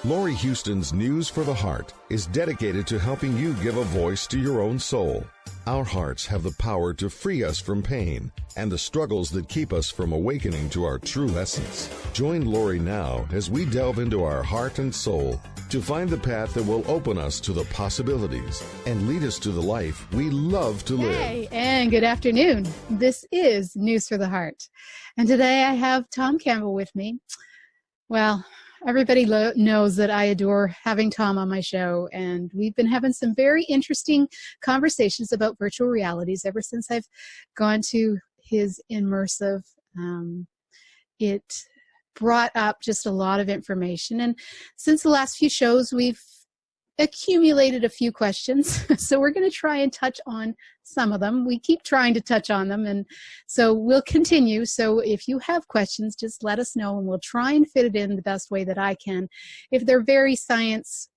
Laurie Huston's News for the Heart is dedicated to helping you give a voice to your own soul. Our hearts have the power to free us from pain and the struggles that keep us from awakening to our true essence. Join Laurie now as we delve into our heart and soul to find the path that will open us to the possibilities and lead us to the life we love to live. Hey, and good afternoon. This is News for the Heart. And today I have Tom Campbell with me. Well, everybody knows that I adore having Tom on my show, and we've been having some very interesting conversations about virtual realities ever since I've gone to his immersive. It brought up just a lot of information, and since the last few shows, we've accumulated a few questions, so we're going to try and touch on some of them. We keep trying to touch on them, and so we'll continue. So if you have questions, just let us know, and we'll try and fit it in the best way that I can. If they're very science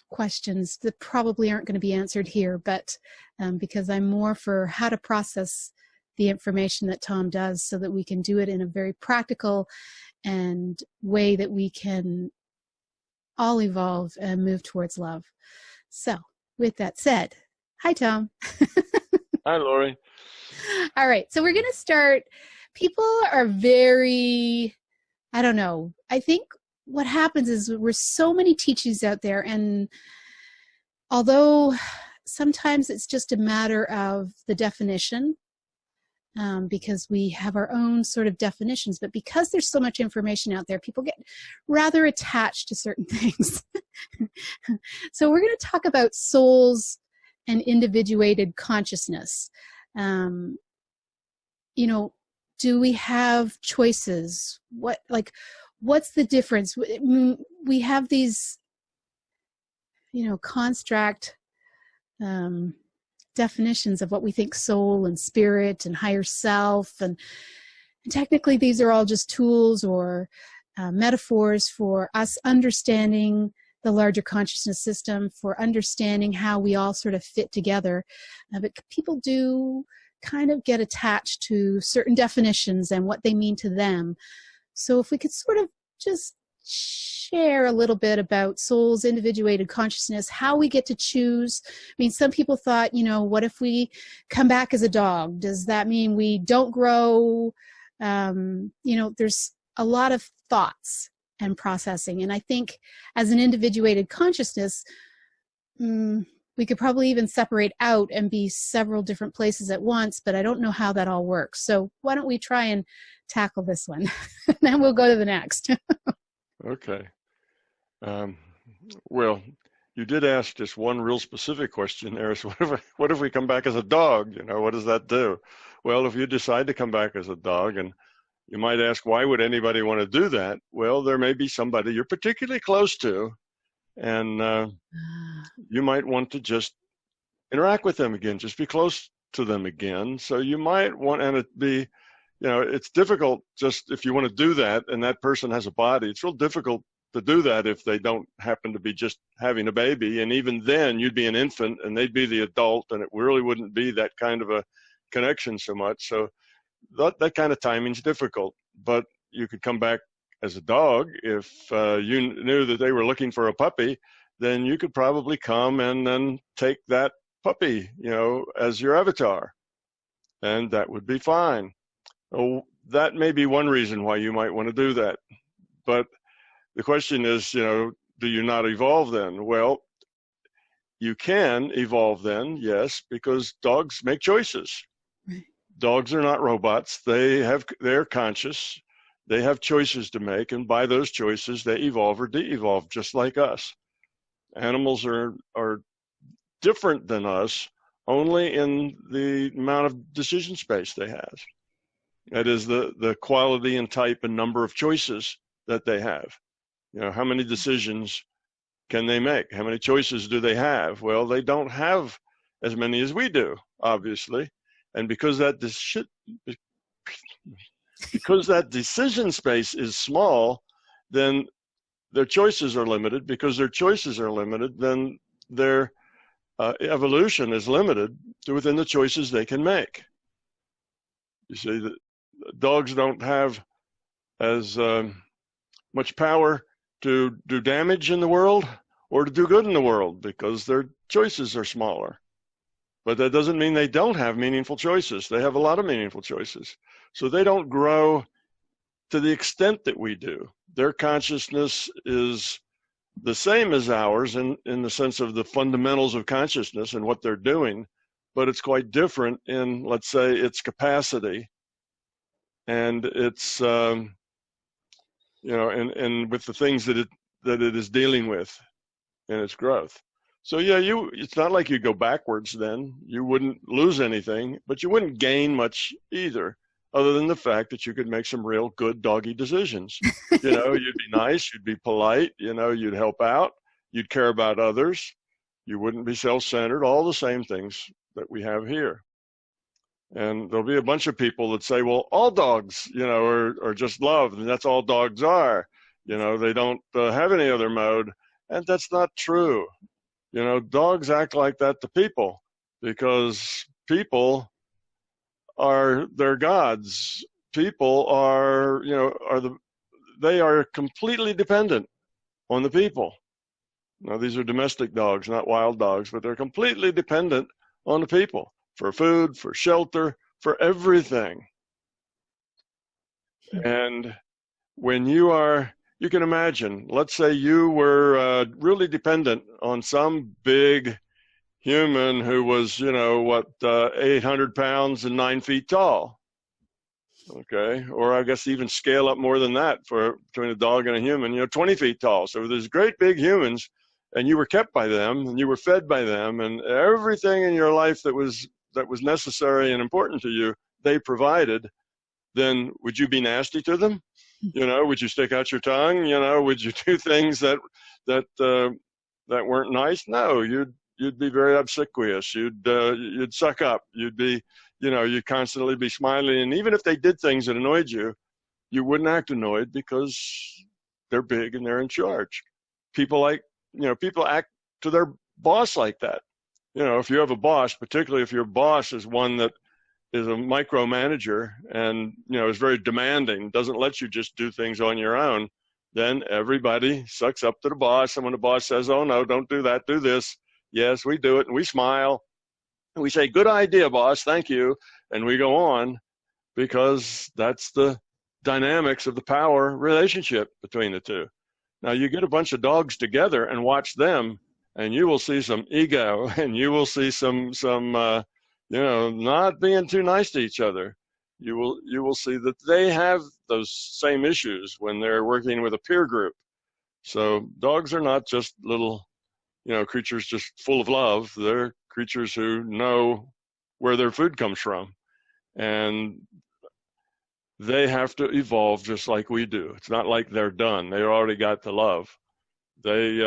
questions that probably aren't going to be answered here, but because I'm more for how to process the information that Tom does so that we can do it in a very practical and way that we can all evolve and move towards love. So with that said, hi, Tom. Hi, Laurie. All right. So we're going to start. People are very, I don't know. I think what happens is we're so many teachings out there, and although sometimes it's just a matter of the definition, because we have our own sort of definitions, but because there's so much information out there, people get rather attached to certain things. So we're going to talk about souls and individuated consciousness. You know, do we have choices? What's the difference? We have these, construct definitions of what we think soul and spirit and higher self, and technically these are all just tools or metaphors for us understanding the larger consciousness system, for understanding how we all sort of fit together. But people do kind of get attached to certain definitions and what they mean to them. So if we could sort of just share a little bit about soul's individuated consciousness, how we get to choose. I mean, some people thought, what if we come back as a dog? Does that mean we don't grow? There's a lot of thoughts and processing. And I think as an individuated consciousness, we could probably even separate out and be several different places at once, but I don't know how that all works. So why don't we try and tackle this one? And then we'll go to the next. Okay. Well, you did ask just one real specific question there. So what if we come back as a dog? What does that do? Well, if you decide to come back as a dog, and you might ask, why would anybody want to do that? Well, there may be somebody you're particularly close to, and you might want to just interact with them again, just be close to them again. So you might want, and it be, it's difficult just if you want to do that and that person has a body, it's real difficult to do that if they don't happen to be just having a baby. And even then you'd be an infant and they'd be the adult, and it really wouldn't be that kind of a connection so much. So that kind of timing's difficult, but you could come back as a dog. If you knew that they were looking for a puppy, then you could probably come and then take that puppy, as your avatar, and that would be fine. Oh, that may be one reason why you might want to do that. But the question is, do you not evolve then? Well, you can evolve then, yes, because dogs make choices. Right. Dogs are not robots. They're conscious. They have choices to make, and by those choices, they evolve or de-evolve, just like us. Animals are different than us only in the amount of decision space they have. That is the quality and type and number of choices that they have. How many decisions can they make? How many choices do they have? Well, they don't have as many as we do, obviously. And because that decision space is small, then their choices are limited. Because their choices are limited, then their evolution is limited to within the choices they can make. You see, dogs don't have as much power to do damage in the world or to do good in the world, because their choices are smaller. But that doesn't mean they don't have meaningful choices. They have a lot of meaningful choices. So they don't grow to the extent that we do. Their consciousness is the same as ours in the sense of the fundamentals of consciousness and what they're doing, but it's quite different in, let's say, its capacity and its, and with the things that it is dealing with in its growth. So yeah, it's not like you go backwards then. You wouldn't lose anything, but you wouldn't gain much either, other than the fact that you could make some real good doggy decisions. You'd be nice, you'd be polite, you'd help out, you'd care about others, you wouldn't be self-centered, all the same things that we have here. And there'll be a bunch of people that say, well, all dogs, are just love, and that's all dogs are. They don't have any other mode. And that's not true. Dogs act like that to people because people are their gods. People are, they are completely dependent on the people. Now, these are domestic dogs, not wild dogs, but they're completely dependent on the people for food, for shelter, for everything. And when you can imagine, let's say you were really dependent on some big human who was, 800 pounds and 9 feet tall. Okay. Or I guess even scale up more than that between a dog and a human, 20 feet tall. So there's great big humans, and you were kept by them and you were fed by them, and everything in your life that was necessary and important to you, they provided. Then would you be nasty to them? Would you stick out your tongue? Would you do things that weren't nice? No, you'd be very obsequious. You'd suck up. You'd be, you'd constantly be smiling. And even if they did things that annoyed you, you wouldn't act annoyed because they're big and they're in charge. People act to their boss like that. If you have a boss, particularly if your boss is one that is a micromanager and, is very demanding, doesn't let you just do things on your own, then everybody sucks up to the boss. And when the boss says, oh, no, don't do that, do this. Yes, we do it. And we smile. And we say, good idea, boss. Thank you. And we go on, because that's the dynamics of the power relationship between the two. Now, you get a bunch of dogs together and watch them, and you will see some ego, and you will see some not being too nice to each other. You will see that they have those same issues when they're working with a peer group. So dogs are not just little, creatures just full of love. They're creatures who know where their food comes from, and they have to evolve just like we do. It's not like they're done. They already got the love. They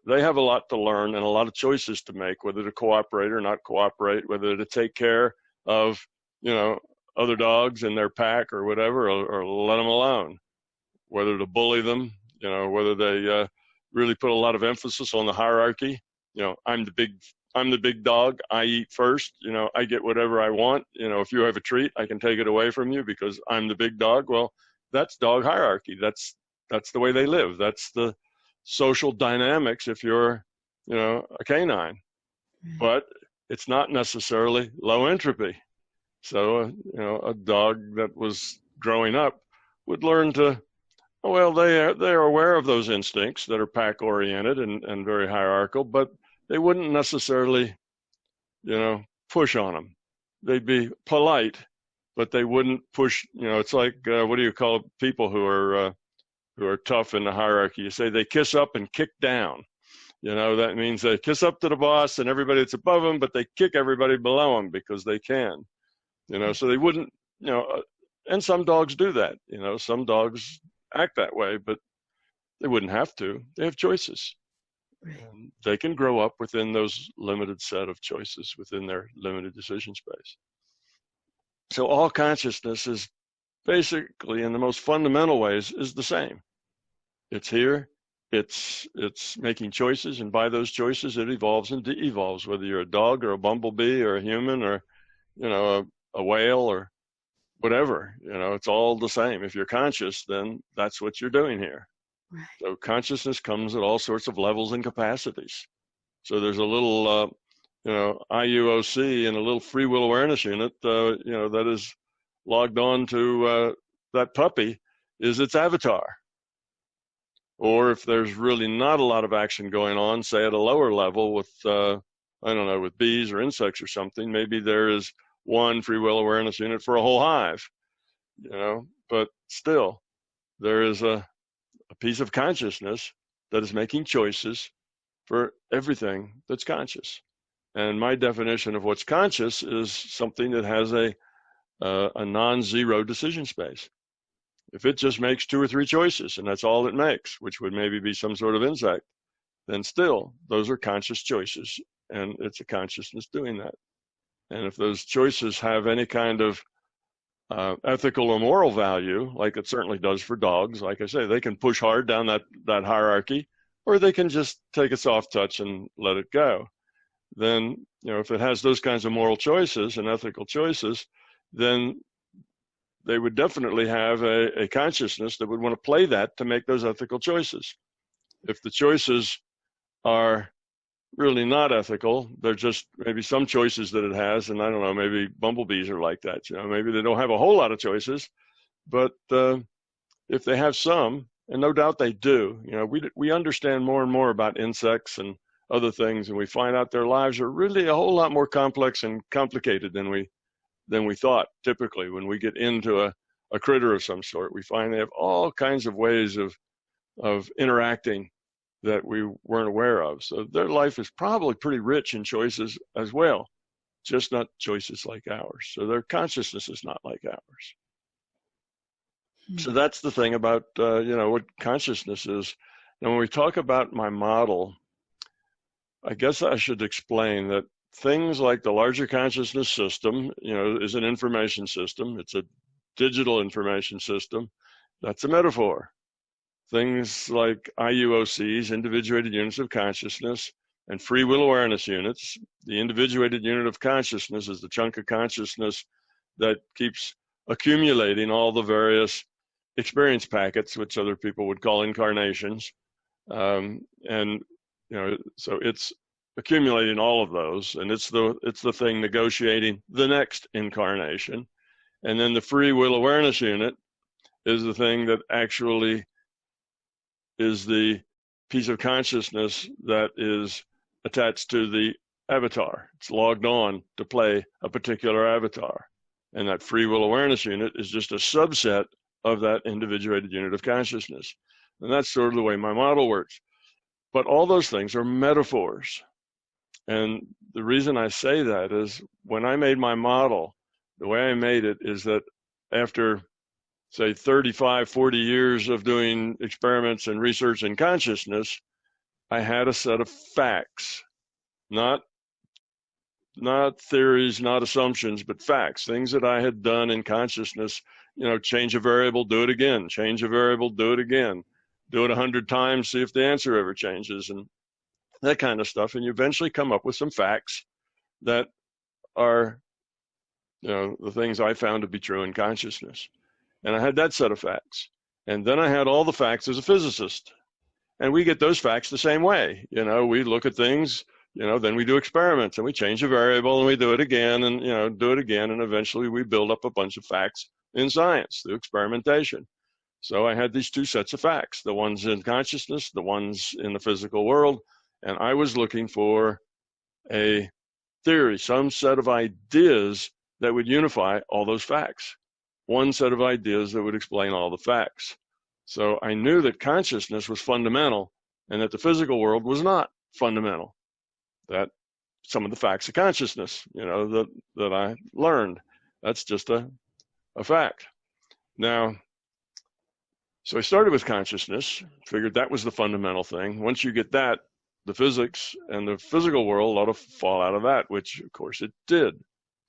have a lot to learn and a lot of choices to make, whether to cooperate or not cooperate, whether to take care of, other dogs in their pack or whatever, or let them alone, whether to bully them, whether they really put a lot of emphasis on the hierarchy. I'm the big dog. I eat first. I get whatever I want. If you have a treat, I can take it away from you because I'm the big dog. Well, that's dog hierarchy. That's the way they live. That's the social dynamics if you're, a canine. But it's not necessarily low entropy. So, a dog that was growing up would learn to, they are aware of those instincts that are pack oriented and very hierarchical, but they wouldn't necessarily, push on them. They'd be polite, but they wouldn't push. It's like, what do you call people who are tough in the hierarchy? You say they kiss up and kick down. That means they kiss up to the boss and everybody that's above them, but they kick everybody below them because they can. So they wouldn't, and some dogs do that. Some dogs act that way, but they wouldn't have to. They have choices. Right. They can grow up within those limited set of choices within their limited decision space. So all consciousness is basically, in the most fundamental ways, is the same. It's here. It's making choices, and by those choices, it evolves and de-evolves, whether you're a dog or a bumblebee or a human or, a whale or whatever. It's all the same. If you're conscious, then that's what you're doing here. Right. So consciousness comes at all sorts of levels and capacities. So there's a little, IUOC and a little free will awareness unit, that is logged on to that puppy is its avatar. Or if there's really not a lot of action going on, say at a lower level with, with bees or insects or something, maybe there is one free will awareness unit for a whole hive, but still there is a piece of consciousness that is making choices for everything that's conscious. And my definition of what's conscious is something that has a non-zero decision space. If it just makes 2 or 3 choices and that's all it makes, which would maybe be some sort of insect, then still those are conscious choices, and it's a consciousness doing that. And if those choices have any kind of ethical or moral value, like it certainly does for dogs, like I say, they can push hard down that hierarchy, or they can just take a soft touch and let it go. Then, if it has those kinds of moral choices and ethical choices, then they would definitely have a consciousness that would want to play that to make those ethical choices. If the choices are really not ethical, they're just maybe some choices that it has, and I don't know, maybe bumblebees are like that. Maybe they don't have a whole lot of choices, but if they have some, and no doubt they do, we understand more and more about insects and other things, and we find out their lives are really a whole lot more complex and complicated than we thought. Typically, when we get into a critter of some sort, we find they have all kinds of ways of interacting that we weren't aware of. So their life is probably pretty rich in choices as well, just not choices like ours. So their consciousness is not like ours. So that's the thing about, what consciousness is. And when we talk about my model, I guess I should explain that things like the larger consciousness system, is an information system. It's a digital information system. That's a metaphor. Things like IUOCs, individuated units of consciousness, and free will awareness units. The individuated unit of consciousness is the chunk of consciousness that keeps accumulating all the various experience packets, which other people would call incarnations. So it's accumulating all of those, and it's the thing negotiating the next incarnation. And then the free will awareness unit is the thing that actually is the piece of consciousness that is attached to the avatar. It's logged on to play a particular avatar. And that free will awareness unit is just a subset of that individuated unit of consciousness. And that's sort of the way my model works. But all those things are metaphors. And the reason I say that is when I made my model, the way I made it is that after, say, 35, 40 years of doing experiments and research in consciousness, I had a set of facts, not theories, not assumptions, but facts, things that I had done in consciousness. Change a variable, do it again, change a variable, do it again, do it 100 times, see if the answer ever changes, and that kind of stuff. And you eventually come up with some facts that are, the things I found to be true in consciousness. And I had that set of facts. And then I had all the facts as a physicist. And we get those facts the same way. We look at things, then we do experiments and we change a variable and we do it again and, do it again. And eventually we build up a bunch of facts in science through experimentation. So I had these 2 sets of facts, the ones in consciousness, the ones in the physical world. And I was looking for a theory, some set of ideas that would unify all those facts. One set of ideas that would explain all the facts. So I knew that consciousness was fundamental and that the physical world was not fundamental. That some of the facts of consciousness, that I learned, that's just a fact. Now, so I started with consciousness, figured that was the fundamental thing. Once you get that, the physics and the physical world ought to fall out of that, which of course it did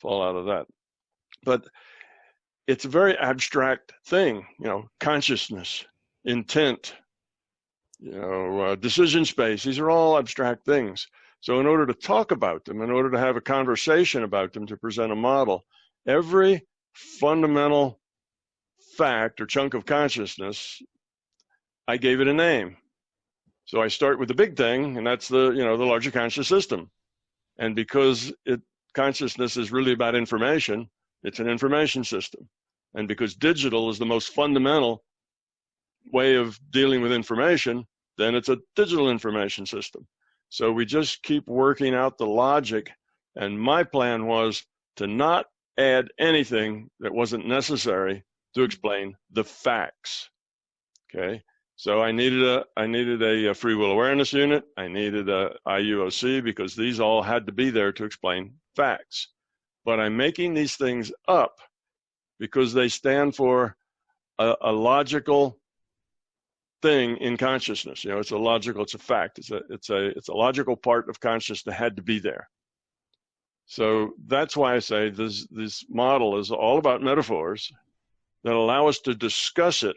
fall out of that. But it's a very abstract thing, consciousness, intent, decision space. These are all abstract things. So in order to talk about them, in order to have a conversation about them, to present a model, every fundamental fact or chunk of consciousness I gave it a name. So I start with the big thing, and that's the larger conscious system. And because consciousness is really about information, it's an information system. And because digital is the most fundamental way of dealing with information, then it's a digital information system. So we just keep working out the logic. And my plan was to not add anything that wasn't necessary to explain the facts. Okay. So I needed a free will awareness unit. I needed a IUOC because these all had to be there to explain facts. But I'm making these things up because they stand for a logical thing in consciousness. It's a fact. It's a logical part of consciousness that had to be there. So that's why I say this model is all about metaphors that allow us to discuss it.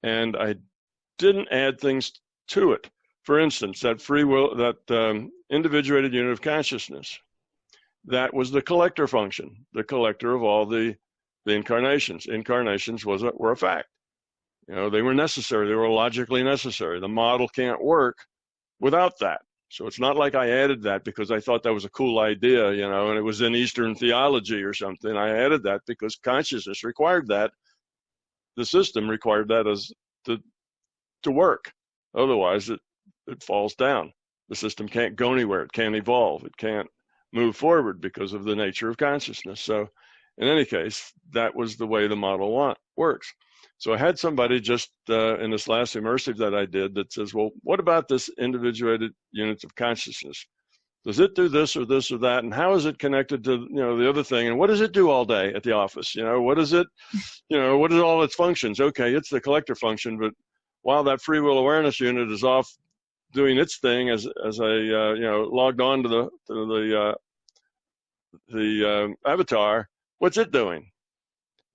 And I didn't add things to it. For instance, that free will, that individuated unit of consciousness, that was the collector function, the collector of all the incarnations. Incarnations were a fact. They were necessary. They were logically necessary. The model can't work without that. So it's not like I added that because I thought that was a cool idea, and it was in Eastern theology or something. I added that because consciousness required that. The system required that as to work. Otherwise, it falls down. The system can't go anywhere. It can't evolve. It can't move forward because of the nature of consciousness. So in any case, that was the way the model works. So I had somebody just in this last immersive that I did that says, well, what about this individuated units of consciousness? Does it do this or this or that? And how is it connected to, the other thing? And what does it do all day at the office? What is it, what is all its functions? Okay, it's the collector function, but while that free will awareness unit is off doing its thing as I, logged on to the avatar, what's it doing?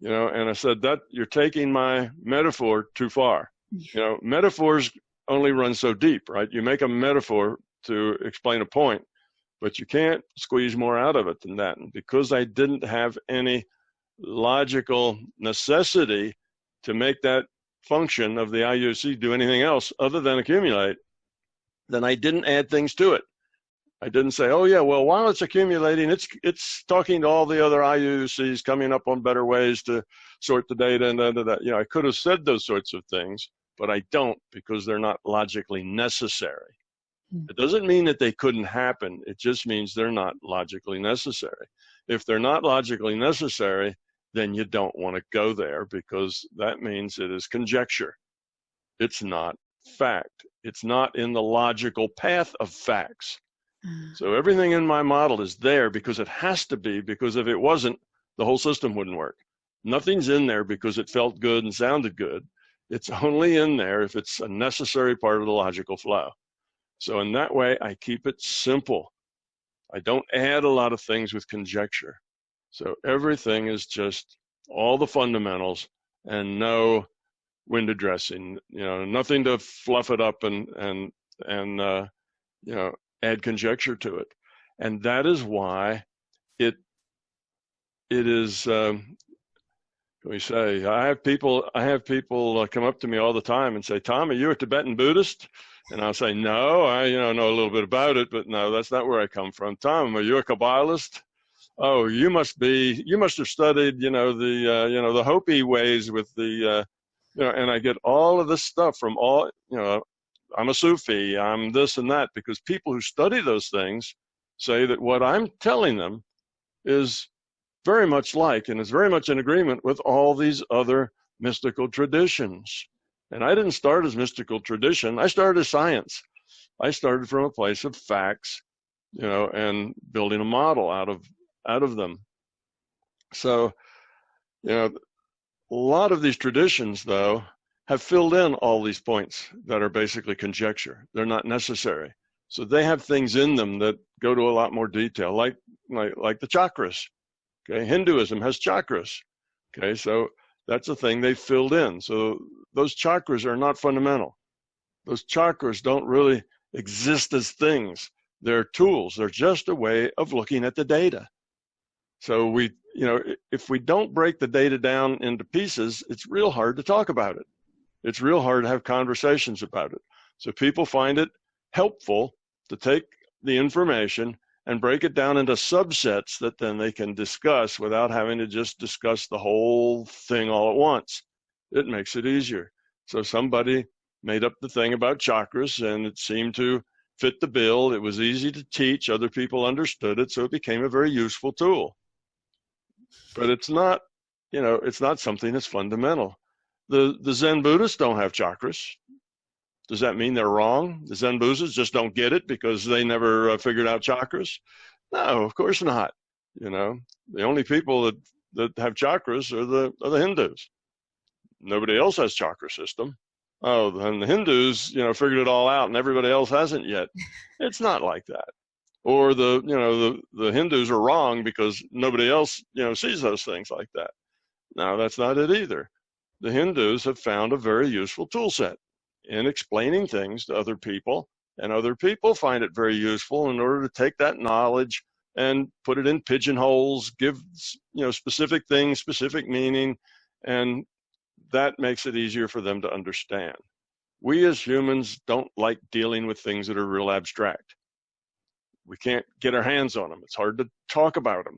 And I said that you're taking my metaphor too far. Metaphors only run so deep, right? You make a metaphor to explain a point, but you can't squeeze more out of it than that. And because I didn't have any logical necessity to make that function of the IUC do anything else other than accumulate, then I didn't add things to it. I didn't say, oh yeah, well, while it's accumulating, it's talking to all the other IUCs, coming up on better ways to sort the data and that. I could have said those sorts of things, but I don't because they're not logically necessary. It doesn't mean that they couldn't happen. It just means they're not logically necessary. If they're not logically necessary, then you don't want to go there because that means it is conjecture. It's not fact. It's not in the logical path of facts. So everything in my model is there because it has to be, because if it wasn't, the whole system wouldn't work. Nothing's in there because it felt good and sounded good. It's only in there if it's a necessary part of the logical flow. So in that way, I keep it simple. I don't add a lot of things with conjecture. So everything is just all the fundamentals and no window dressing, nothing to fluff it up and add conjecture to it. And that is why it is, we say, I have people come up to me all the time and say, Tom, are you a Tibetan Buddhist? And I'll say, no, I know a little bit about it, but no, that's not where I come from. Tom, are you a Kabbalist? Oh, you must have studied, the Hopi ways with the, and I get all of this stuff from all, I'm a Sufi, I'm this and that, because people who study those things say that what I'm telling them is very much like, and is very much in agreement with all these other mystical traditions. And I didn't start as mystical tradition. I started as science. I started from a place of facts, and building a model out of them. So, a lot of these traditions, though, have filled in all these points that are basically conjecture. They're not necessary. So they have things in them that go to a lot more detail, like the chakras. Okay, Hinduism has chakras. Okay, so that's a thing they filled in. So those chakras are not fundamental. Those chakras don't really exist as things. They're tools. They're just a way of looking at the data. So if we don't break the data down into pieces, it's real hard to talk about it. it's real hard to have conversations about it. So people find it helpful to take the information and break it down into subsets that then they can discuss without having to just discuss the whole thing all at once. It makes it easier. So somebody made up the thing about chakras, and it seemed to fit the bill. It was easy to teach. Other people understood it, so it became a very useful tool. But it's not, it's not something that's fundamental. The Zen Buddhists don't have chakras. Does that mean they're wrong? The Zen Buddhists just don't get it because they never figured out chakras? No, of course not. The only people that have chakras are the Hindus. Nobody else has chakra system. Oh, then the Hindus, figured it all out and everybody else hasn't yet. It's not like that. Or the Hindus are wrong because nobody else, sees those things like that. No, that's not it either. The Hindus have found a very useful tool set in explaining things to other people, and other people find it very useful in order to take that knowledge and put it in pigeonholes, give, specific things, specific meaning, and that makes it easier for them to understand. We as humans don't like dealing with things that are real abstract. We can't get our hands on them. It's hard to talk about them.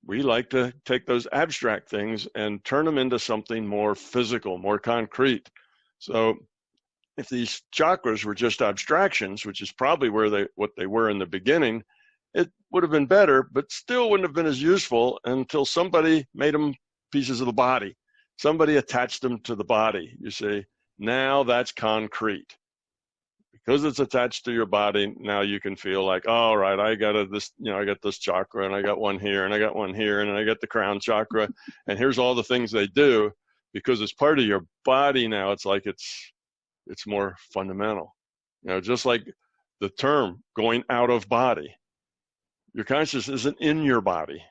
We like to take those abstract things and turn them into something more physical, more concrete. So if these chakras were just abstractions, which is probably what they were in the beginning, it would have been better, but still wouldn't have been as useful until somebody made them pieces of the body. Somebody attached them to the body. You see, now that's concrete. Because it's attached to your body, now you can feel like, all right, I got this chakra, and I got one here, and I got one here, and I got the crown chakra, and here's all the things they do. Because it's part of your body now, it's like it's more fundamental. Just like the term going out of body. Your consciousness isn't in your body.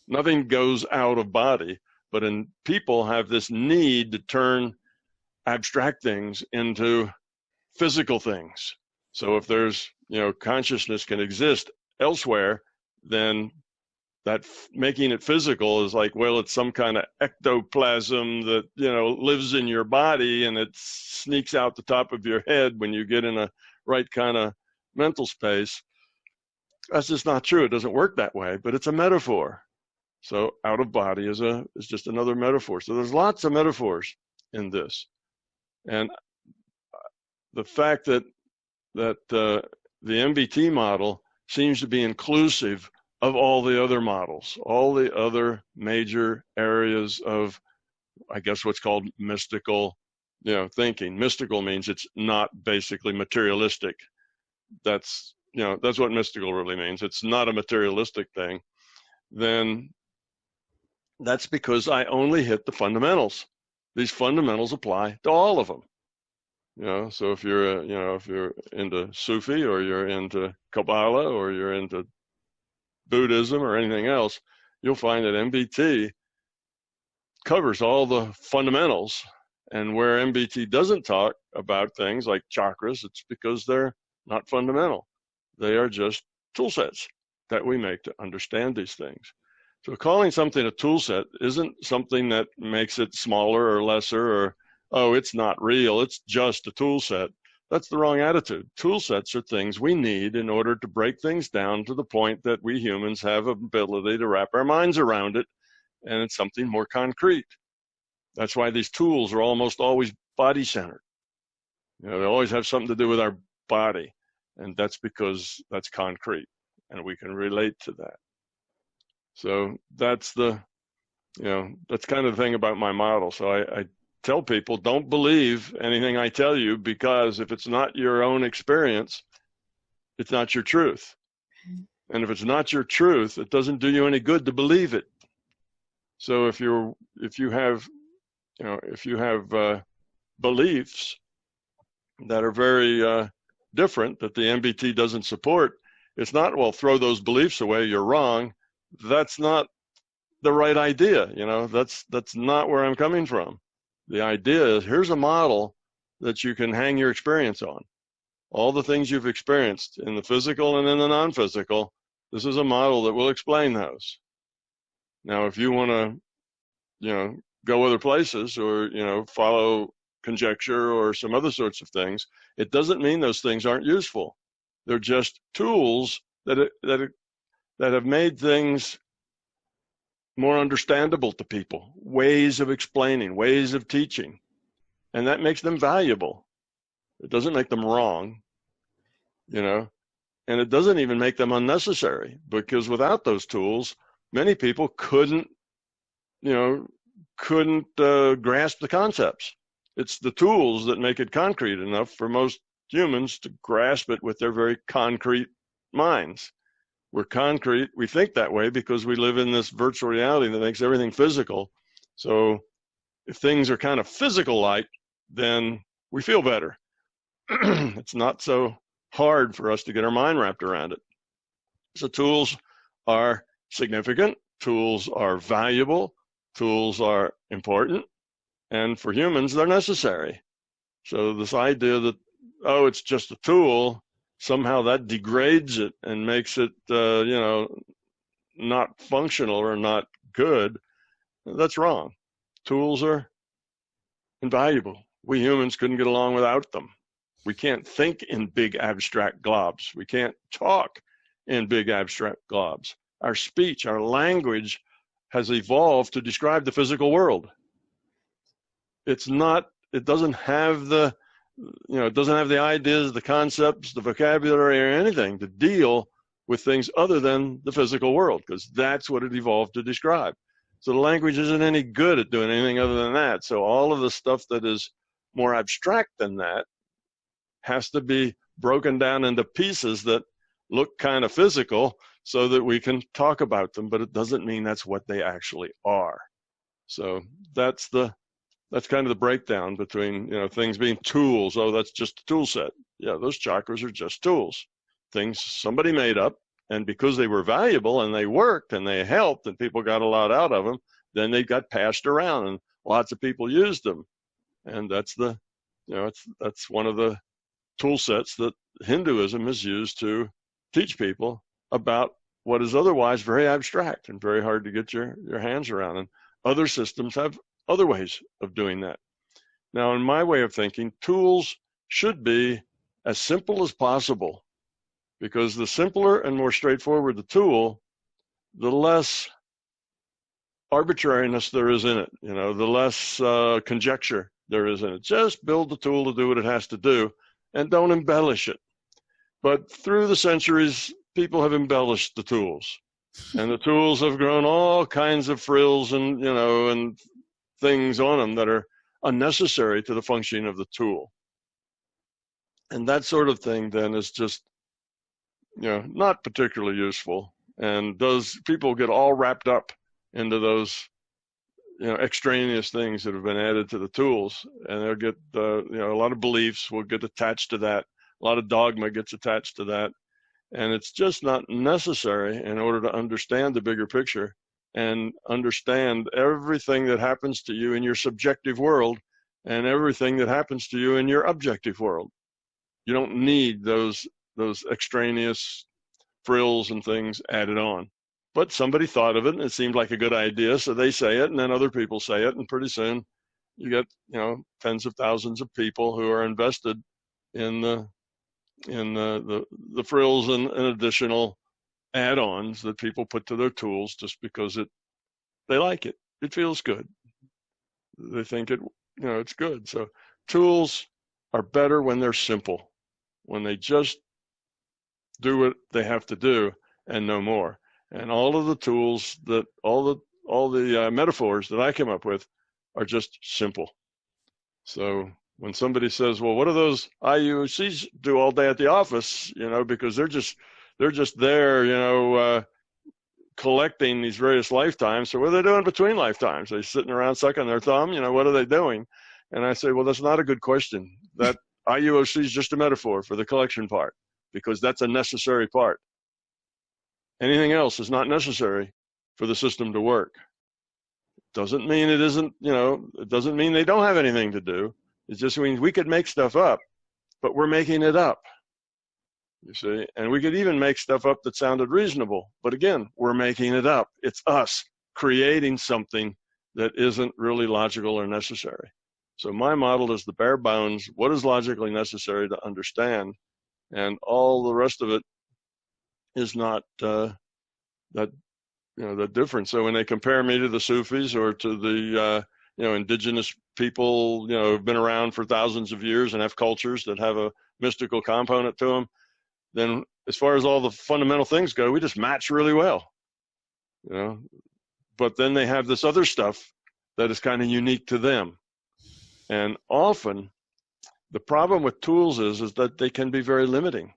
Nothing goes out of body, but people have this need to turn abstract things into physical things. So if there's, consciousness can exist elsewhere, then that making it physical is like, well, it's some kind of ectoplasm that, lives in your body and it sneaks out the top of your head when you get in a right kind of mental space. That's just not true. It doesn't work that way, but it's a metaphor. So out of body is just another metaphor. So there's lots of metaphors in this. And the fact that the MBT model seems to be inclusive of all the other models, all the other major areas of, I guess, what's called mystical, thinking. Mystical means it's not basically materialistic. That's what mystical really means. It's not a materialistic thing. Then that's because I only hit the fundamentals. These fundamentals apply to all of them. So if you're into Sufi, or you're into Kabbalah, or you're into Buddhism or anything else, you'll find that MBT covers all the fundamentals. And where MBT doesn't talk about things like chakras, it's because they're not fundamental. They are just tool sets that we make to understand these things. So calling something a tool set isn't something that makes it smaller or lesser, or, oh, it's not real, it's just a tool set. That's the wrong attitude. Tool sets are things we need in order to break things down to the point that we humans have an ability to wrap our minds around it, and it's something more concrete. That's why these tools are almost always body-centered. They always have something to do with our body, and that's because that's concrete, and we can relate to that. So that's that's kind of the thing about my model. So I tell people, don't believe anything I tell you, because if it's not your own experience, it's not your truth. And if it's not your truth, it doesn't do you any good to believe it. So if you have beliefs that are very different, that the MBT doesn't support, it's not, well, throw those beliefs away, you're wrong. That's not the right idea. That's not where I'm coming from. The idea is, here's a model that you can hang your experience on. All the things you've experienced in the physical and in the non-physical, this is a model that will explain those. Now, if you want to, go other places, or, follow conjecture or some other sorts of things, it doesn't mean those things aren't useful. They're just tools that have made things more understandable to people, ways of explaining, ways of teaching, and that makes them valuable. It doesn't make them wrong, you know, and it doesn't even make them unnecessary, because without those tools, many people couldn't grasp the concepts. It's the tools that make it concrete enough for most humans to grasp it with their very concrete minds. We're concrete, we think that way because we live in this virtual reality that makes everything physical. So if things are kind of physical-like, then we feel better. It's not so hard for us to get our mind wrapped around it. So tools are significant, tools are valuable, tools are important, and for humans, they're necessary. So this idea that, oh, it's just a tool, somehow that degrades it and makes it, not functional or not good, that's wrong. Tools are invaluable. We humans couldn't get along without them. We can't think in big abstract globs. We can't talk in big abstract globs. Our speech, our language has evolved to describe the physical world. It doesn't have the ideas, the concepts, the vocabulary or anything to deal with things other than the physical world, because that's what it evolved to describe. So the language isn't any good at doing anything other than that. So all of the stuff that is more abstract than that has to be broken down into pieces that look kind of physical so that we can talk about them, but it doesn't mean that's what they actually are. So that's kind of the breakdown between, things being tools. Oh, that's just a tool set. Yeah, those chakras are just tools, things somebody made up, and because they were valuable and they worked and they helped and people got a lot out of them, then they got passed around and lots of people used them. And that's that's one of the tool sets that Hinduism has used to teach people about what is otherwise very abstract and very hard to get your hands around. And other systems have other ways of doing that. Now, in my way of thinking, tools should be as simple as possible, because the simpler and more straightforward the tool, the less arbitrariness there is in it, the less conjecture there is in it. Just build the tool to do what it has to do and don't embellish it. But through the centuries, people have embellished the tools, and the tools have grown all kinds of frills and, and things on them that are unnecessary to the functioning of the tool. And that sort of thing then is just, not particularly useful. And people get all wrapped up into those, extraneous things that have been added to the tools, and they'll get, a lot of beliefs will get attached to that. A lot of dogma gets attached to that. And it's just not necessary in order to understand the bigger picture and understand everything that happens to you in your subjective world and everything that happens to you in your objective world. You don't need those extraneous frills and things added on. But somebody thought of it and it seemed like a good idea, so they say it, and then other people say it, and pretty soon you get, tens of thousands of people who are invested in the frills and additional add-ons that people put to their tools just because they like it. It feels good. They think it's good. So tools are better when they're simple, when they just do what they have to do and no more. And all of the tools all the metaphors that I come up with are just simple. So when somebody says, well, what do those IUCs do all day at the office? Because they're just there, collecting these various lifetimes. So what are they doing between lifetimes? They're sitting around sucking their thumb, what are they doing? And I say, well, that's not a good question. That IUOC is just a metaphor for the collection part, because that's a necessary part. Anything else is not necessary for the system to work. Doesn't mean it isn't, it doesn't mean they don't have anything to do. It just means we could make stuff up, but we're making it up, you see? And we could even make stuff up that sounded reasonable, but again, we're making it up. It's us creating something that isn't really logical or necessary. So my model is the bare bones, what is logically necessary to understand, and all the rest of it is not that different. So when they compare me to the Sufis or to the indigenous people, who've been around for thousands of years and have cultures that have a mystical component to them, then as far as all the fundamental things go, we just match really well. But then they have this other stuff that is kind of unique to them. And often the problem with tools is that they can be very limiting.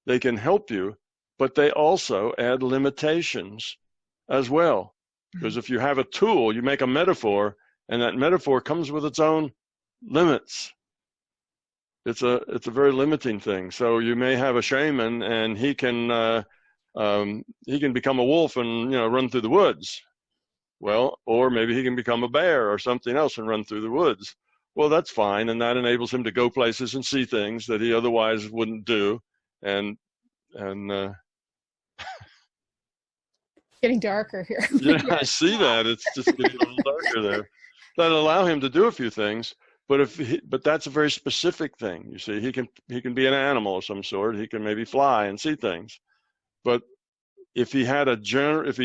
They can help you, but they also add limitations as well. Because if you have a tool, you make a metaphor, and that metaphor comes with its own limits. It's a very limiting thing. So you may have a shaman, and he can become a wolf and run through the woods. Well, or maybe he can become a bear or something else and run through the woods. Well, that's fine, and that enables him to go places and see things that he otherwise wouldn't do. And getting darker here. Yeah, I see that. It's just getting a little darker there. That allow him to do a few things, but that's a very specific thing. You see, he can be an animal of some sort. He can maybe fly and see things. But if he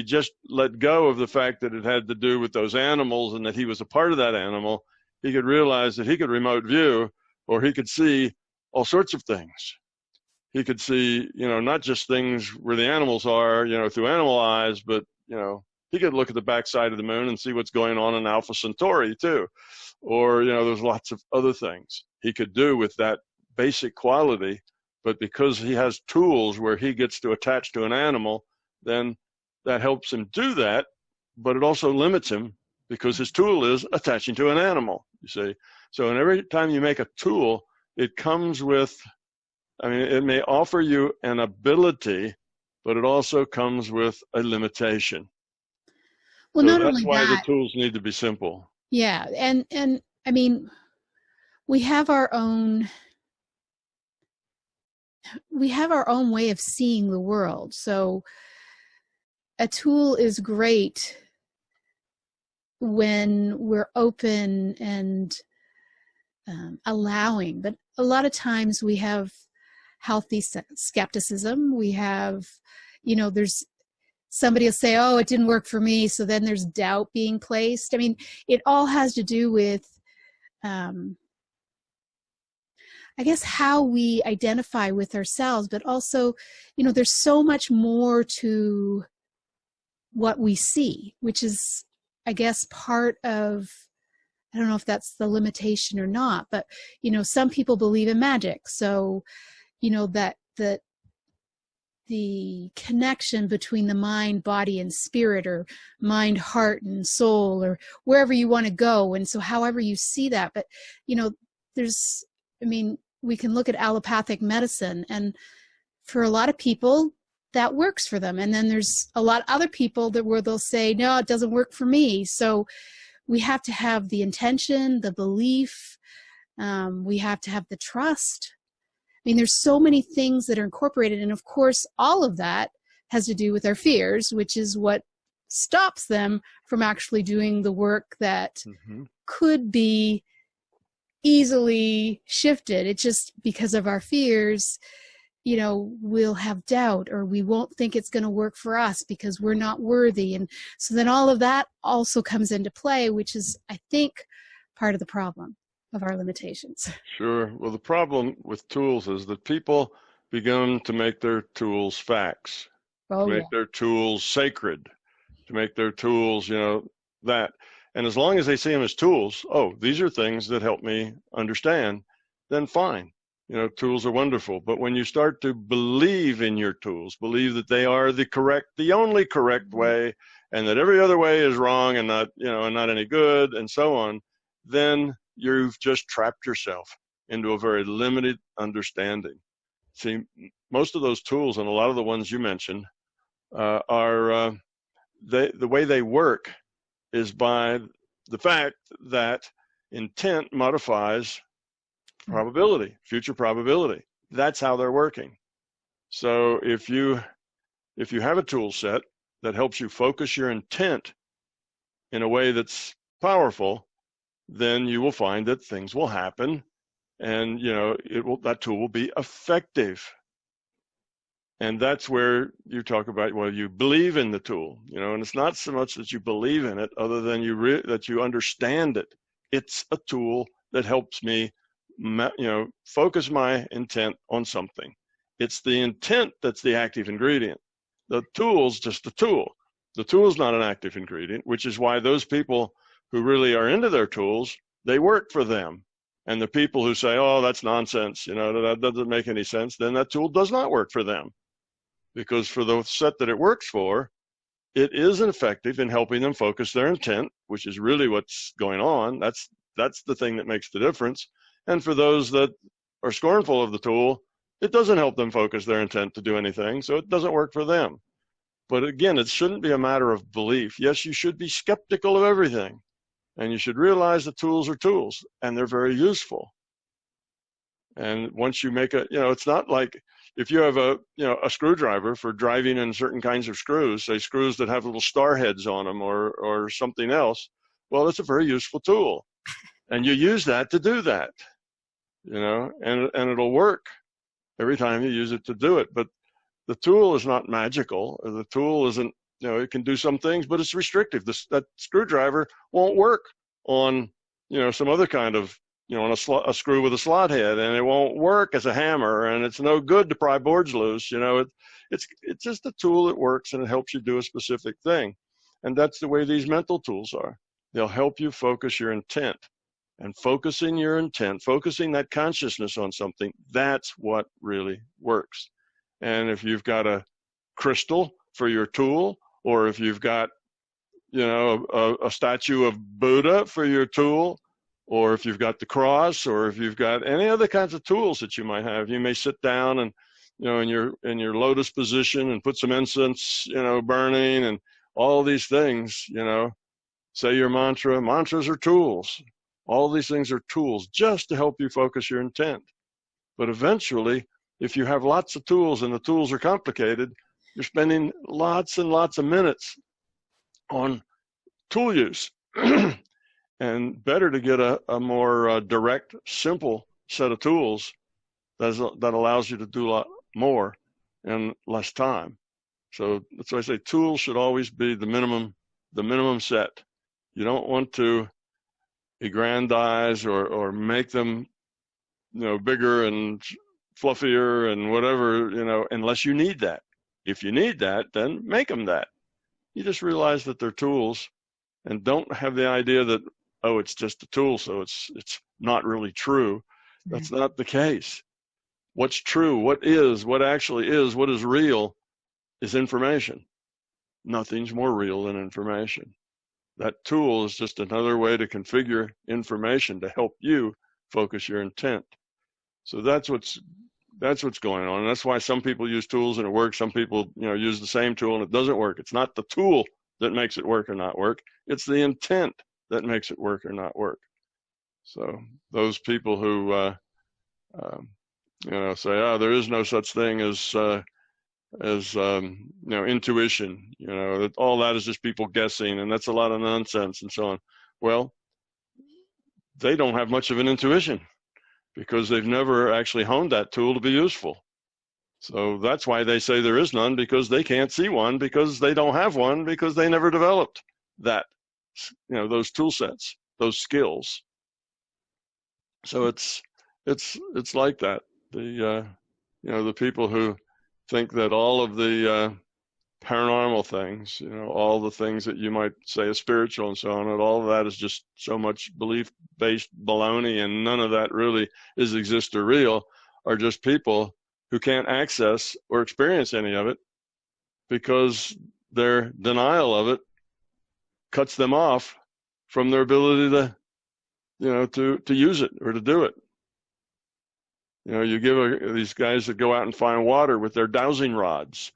just let go of the fact that it had to do with those animals and that he was a part of that animal, he could realize that he could remote view, or he could see all sorts of things. He could see, not just things where the animals are, through animal eyes, but, he could look at the backside of the moon and see what's going on in Alpha Centauri too. Or, there's lots of other things he could do with that basic quality. But because he has tools where he gets to attach to an animal, then that helps him do that. But it also limits him because his tool is attaching to an animal, you see. So every time you make a tool, it comes with, it may offer you an ability, but it also comes with a limitation. Well, so not that's only why that, the tools need to be simple. Yeah, and we have our own way of seeing the world. So a tool is great when we're open and allowing, but a lot of times we have healthy skepticism. We have, there's somebody will say, oh, it didn't work for me. So then there's doubt being placed. It all has to do with, I guess, how we identify with ourselves, but also, there's so much more to what we see, which is, I guess, part of, I don't know if that's the limitation or not, but, some people believe in magic. So, that the connection between the mind, body, and spirit, or mind, heart, and soul, or wherever you want to go. And so however you see that, but, we can look at allopathic medicine, and for a lot of people, that works for them. And then there's a lot of other people where they'll say, no, it doesn't work for me. So we have to have the intention, the belief, we have to have the trust. There's so many things that are incorporated. And of course, all of that has to do with our fears, which is what stops them from actually doing the work that could be easily shifted. It's just because of our fears, we'll have doubt, or we won't think it's going to work for us because we're not worthy. And so then all of that also comes into play, which is, I think, part of the problem of our limitations. Sure. Well, the problem with tools is that people begin to make their tools facts, to make their tools sacred, to make their tools, that. And as long as they see them as tools, these are things that help me understand, then fine. Tools are wonderful. But when you start to believe in your tools, believe that they are the only correct way, and that every other way is wrong and not, and not any good, and so on, then you've just trapped yourself into a very limited understanding. See, most of those tools, and a lot of the ones you mentioned, are the way they work is by the fact that intent modifies probability, future probability. That's how they're working. So if you have a tool set that helps you focus your intent in a way that's powerful, then you will find that things will happen, and that tool will be effective. And that's where you talk about, well, you believe in the tool, and it's not so much that you believe in it, other than that you understand it. It's a tool that helps me, focus my intent on something. It's the intent that's the active ingredient. The tool's just a tool. The tool's not an active ingredient, which is why those people who really are into their tools, they work for them. And the people who say, oh, that's nonsense, that doesn't make any sense, then that tool does not work for them. Because for the set that it works for, it is effective in helping them focus their intent, which is really what's going on. That's the thing that makes the difference. And for those that are scornful of the tool, it doesn't help them focus their intent to do anything, so it doesn't work for them. But again, it shouldn't be a matter of belief. Yes, you should be skeptical of everything, and you should realize that tools are tools, and they're very useful. And once you make it's not like if you have a screwdriver for driving in certain kinds of screws, say screws that have little star heads on them or something else, well, it's a very useful tool. And you use that to do that, and it'll work every time you use it to do it. But the tool is not magical. The tool isn't, it can do some things, but it's restrictive. That screwdriver won't work on, some other kind of, on a screw with a slot head, and it won't work as a hammer, and it's no good to pry boards loose. It's just a tool that works, and it helps you do a specific thing. And that's the way these mental tools are. They'll help you focus your intent. And focusing your intent, focusing that consciousness on something, that's what really works. And if you've got a crystal for your tool, or if you've got, a statue of Buddha for your tool, or if you've got the cross, or if you've got any other kinds of tools that you might have, you may sit down and, in your lotus position and put some incense, burning and all these things, say your mantra. Mantras are tools. All these things are tools just to help you focus your intent. But eventually, if you have lots of tools and the tools are complicated, you're spending lots and lots of minutes on tool use. And better to get a more direct, simple set of tools that allows you to do a lot more in less time. So that's why I say tools should always be the minimum set. You don't want to aggrandize or make them, bigger and fluffier and whatever, unless you need that. If you need that, then make them that. You just realize that they're tools, and don't have the idea that, oh, it's just a tool, so it's not really true. That's not the case. What's true, what actually is, what is real is information. Nothing's more real than information. That tool is just another way to configure information to help you focus your intent. So that's what's going on. And that's why some people use tools and it works. Some people, use the same tool and it doesn't work. It's not the tool that makes it work or not work. It's the intent that makes it work or not work. So those people who, say, oh, there is no such thing as intuition, that all that is just people guessing, and that's a lot of nonsense and so on. Well, they don't have much of an intuition because they've never actually honed that tool to be useful. So that's why they say there is none, because they can't see one, because they don't have one, because they never developed that, those tool sets, those skills. So it's like that. The people who think that all of the paranormal things, all the things that you might say is spiritual and so on, and all of that is just so much belief-based baloney, and none of that really exists or real, are just people who can't access or experience any of it because their denial of it cuts them off from their ability to use it or to do it. You give these guys that go out and find water with their dowsing rods,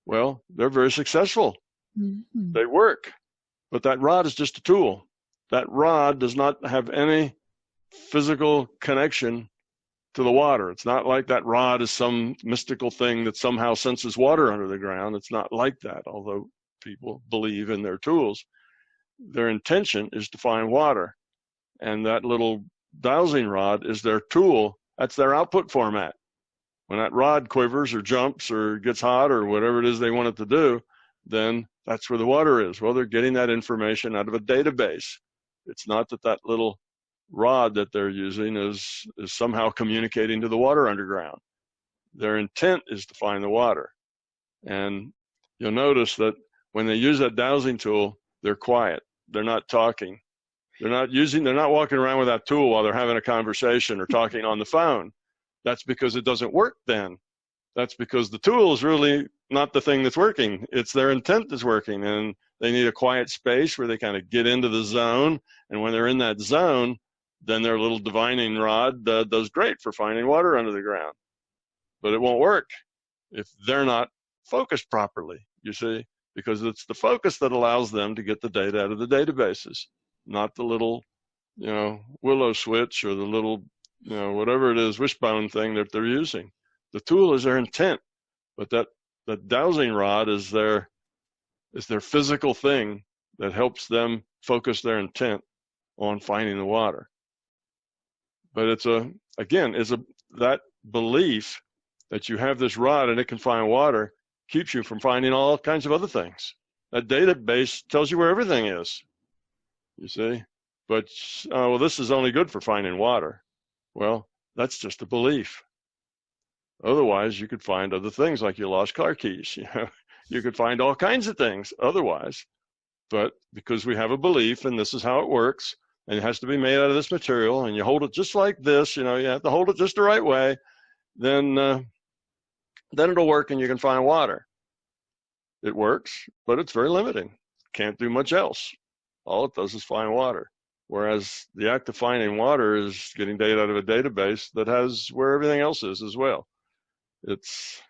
well, they're very successful. Mm-hmm. They work, but that rod is just a tool. That rod does not have any physical connection to the water. It's not like that rod is some mystical thing that somehow senses water under the ground. It's not like that, although people believe in their tools. Their intention is to find water. and that little dowsing rod is their tool. That's their output format. When that rod quivers or jumps or gets hot or whatever it is they want it to do, then that's where the water is. Well, they're getting that information out of a database. It's not that that little rod that they're using is somehow communicating to the water underground. Their intent is to find the water. And you'll notice that when they use that dowsing tool, they're quiet. They're not talking. They're not walking around with that tool while they're having a conversation or talking on the phone. That's because it doesn't work then. That's because the tool is really not the thing that's working. It's their intent that's working, and they need a quiet space where they kind of get into the zone. And when they're in that zone, then their little divining rod does great for finding water under the ground. But it won't work if they're not focused properly, you see, because it's the focus that allows them to get the data out of the databases, not the little, willow switch or the little, whatever it is, wishbone thing that they're using. The tool is their intent, but that dowsing rod is their physical thing that helps them focus their intent on finding the water. But it's that belief that you have this rod and it can find water keeps you from finding all kinds of other things. That database tells you where everything is, you see. But, this is only good for finding water. Well, that's just a belief. Otherwise, you could find other things like your lost car keys. You could find all kinds of things otherwise. But because we have a belief and this is how it works, and it has to be made out of this material, and you hold it just like this, you have to hold it just the right way, then it'll work and you can find water. It works, but it's very limiting. Can't do much else. All it does is find water. Whereas the act of finding water is getting data out of a database that has where everything else is as well. It's,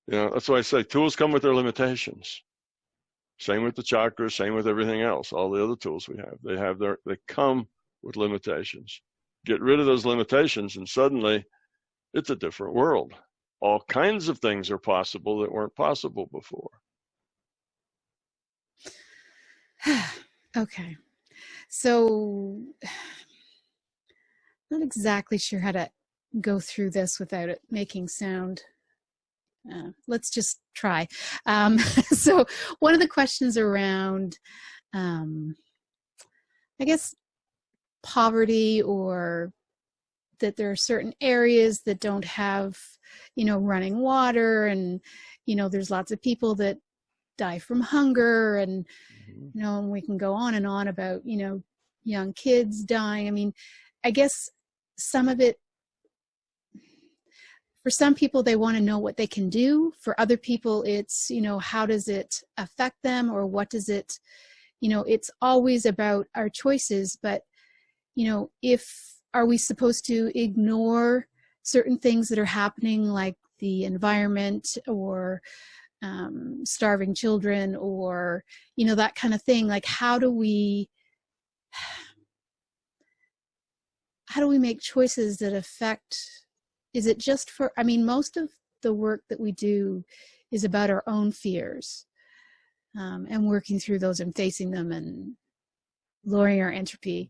that's why I say tools come with their limitations. Same with the chakras, same with everything else. All the other tools we have, they come with limitations. Get rid of those limitations and suddenly it's a different world. All kinds of things are possible that weren't possible before. Okay. So, not exactly sure how to go through this without it making sound. Let's just try. So one of the questions around, I guess, poverty, or that there are certain areas that don't have, running water, and, there's lots of people that die from hunger, and, and we can go on and on about, young kids dying. I mean, I guess some of it, for some people, they want to know what they can do. For other people, it's, how does it affect them, or what does it, it's always about our choices. But, are we supposed to ignore certain things that are happening, like the environment, or starving children, or, that kind of thing? Like, how do we make choices that affect? Is it just for, most of the work that we do is about our own fears, and working through those and facing them and lowering our entropy.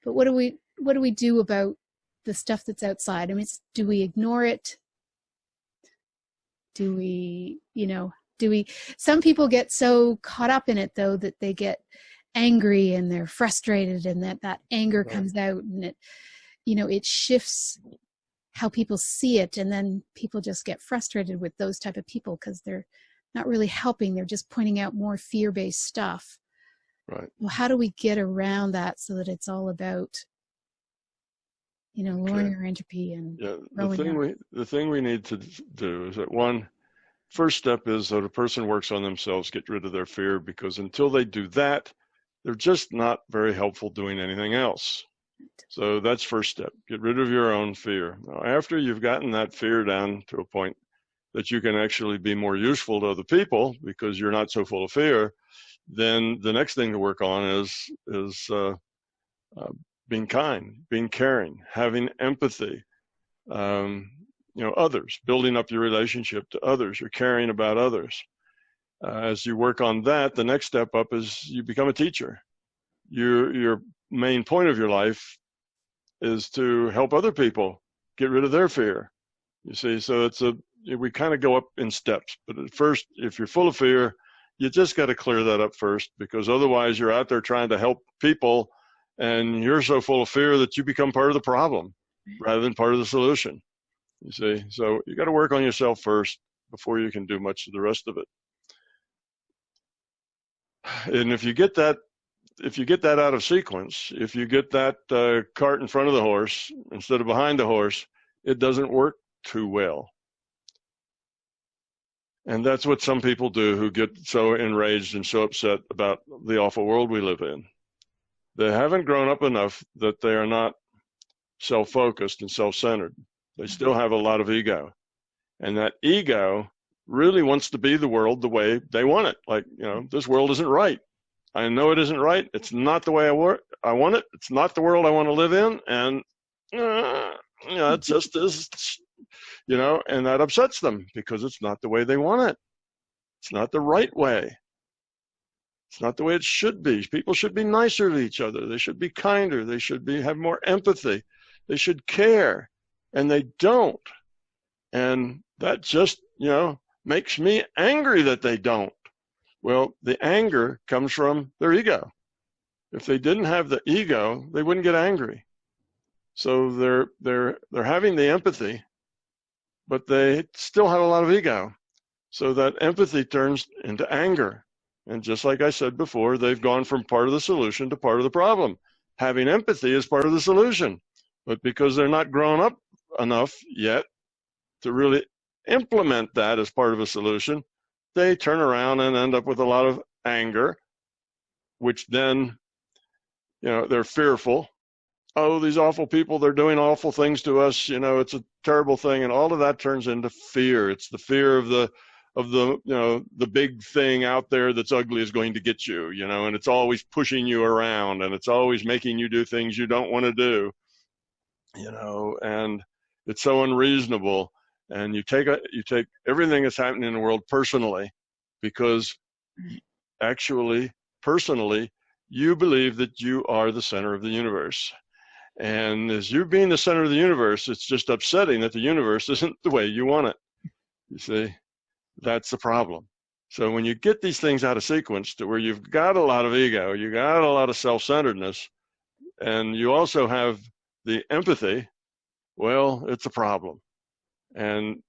But what do we do about the stuff that's outside? Do we ignore it? Do we, some people get so caught up in it, though, that they get angry and they're frustrated, and that anger comes out, and it shifts how people see it, and then people just get frustrated with those type of people because they're not really helping. They're just pointing out more fear-based stuff. Right. Well, how do we get around that so that it's all about, lowering our entropy and the thing we need to do is that first step is that a person works on themselves, get rid of their fear, because until they do that, they're just not very helpful doing anything else. So that's first step. Get rid of your own fear. Now, after you've gotten that fear down to a point that you can actually be more useful to other people because you're not so full of fear, then the next thing to work on is being kind, being caring, having empathy, others, building up your relationship to others, you're caring about others. As you work on that, the next step up is you become a teacher. You're main point of your life is to help other people get rid of their fear. You see, so we kind of go up in steps. But at first, if you're full of fear, you just got to clear that up first, because otherwise you're out there trying to help people and you're so full of fear that you become part of the problem rather than part of the solution. You see, so you got to work on yourself first before you can do much of the rest of it. And if you get that out of sequence, if you get that cart in front of the horse instead of behind the horse, it doesn't work too well. And that's what some people do who get so enraged and so upset about the awful world we live in. They haven't grown up enough that they are not self-focused and self-centered. They still have a lot of ego. And that ego really wants to be the world the way they want it. Like, this world isn't right. I know it isn't right. It's not the way I want it. It's not the world I want to live in. And, it just is, and that upsets them because it's not the way they want it. It's not the right way. It's not the way it should be. People should be nicer to each other. They should be kinder. They should have more empathy. They should care. And they don't. And that just, makes me angry that they don't. Well, the anger comes from their ego. If they didn't have the ego, they wouldn't get angry. So they're having the empathy, but they still have a lot of ego. So that empathy turns into anger. And just like I said before, they've gone from part of the solution to part of the problem. Having empathy is part of the solution. But because they're not grown up enough yet to really implement that as part of a solution, they turn around and end up with a lot of anger, which then, they're fearful. Oh, these awful people, they're doing awful things to us. It's a terrible thing. And all of that turns into fear. It's the fear of the big thing out there that's ugly is going to get you, and it's always pushing you around and it's always making you do things you don't want to do, and it's so unreasonable. And you take everything that's happening in the world personally, because actually, personally, you believe that you are the center of the universe. And as you being the center of the universe, it's just upsetting that the universe isn't the way you want it. You see, that's the problem. So when you get these things out of sequence to where you've got a lot of ego, you got a lot of self-centeredness, and you also have the empathy, well, it's a problem. And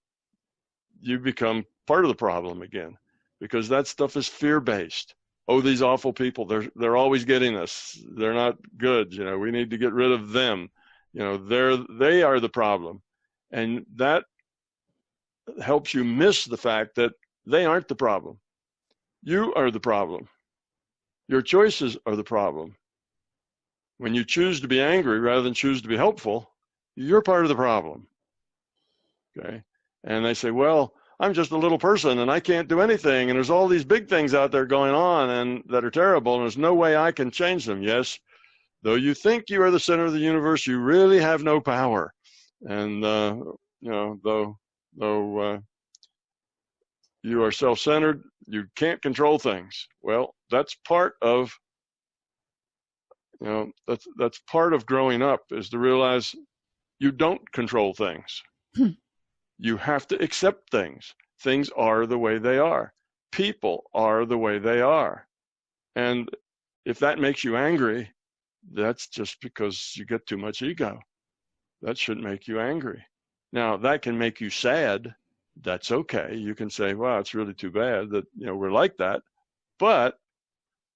you become part of the problem again, because that stuff is fear-based. Oh, these awful people, they're always getting us. They're not good. We need to get rid of them. They are the problem. And that helps you miss the fact that they aren't the problem. You are the problem. Your choices are the problem. When you choose to be angry rather than choose to be helpful, you're part of the problem. Okay. And they say, well, I'm just a little person and I can't do anything. And there's all these big things out there going on and that are terrible. And there's no way I can change them. Yes. Though you think you are the center of the universe, you really have no power. And, though you are self-centered, you can't control things. Well, that's part of, that's part of growing up, is to realize you don't control things. You have to accept things. Things are the way they are. People are the way they are. And if that makes you angry, that's just because you get too much ego. That shouldn't make you angry. Now, that can make you sad. That's okay. You can say, wow, it's really too bad that, we're like that. But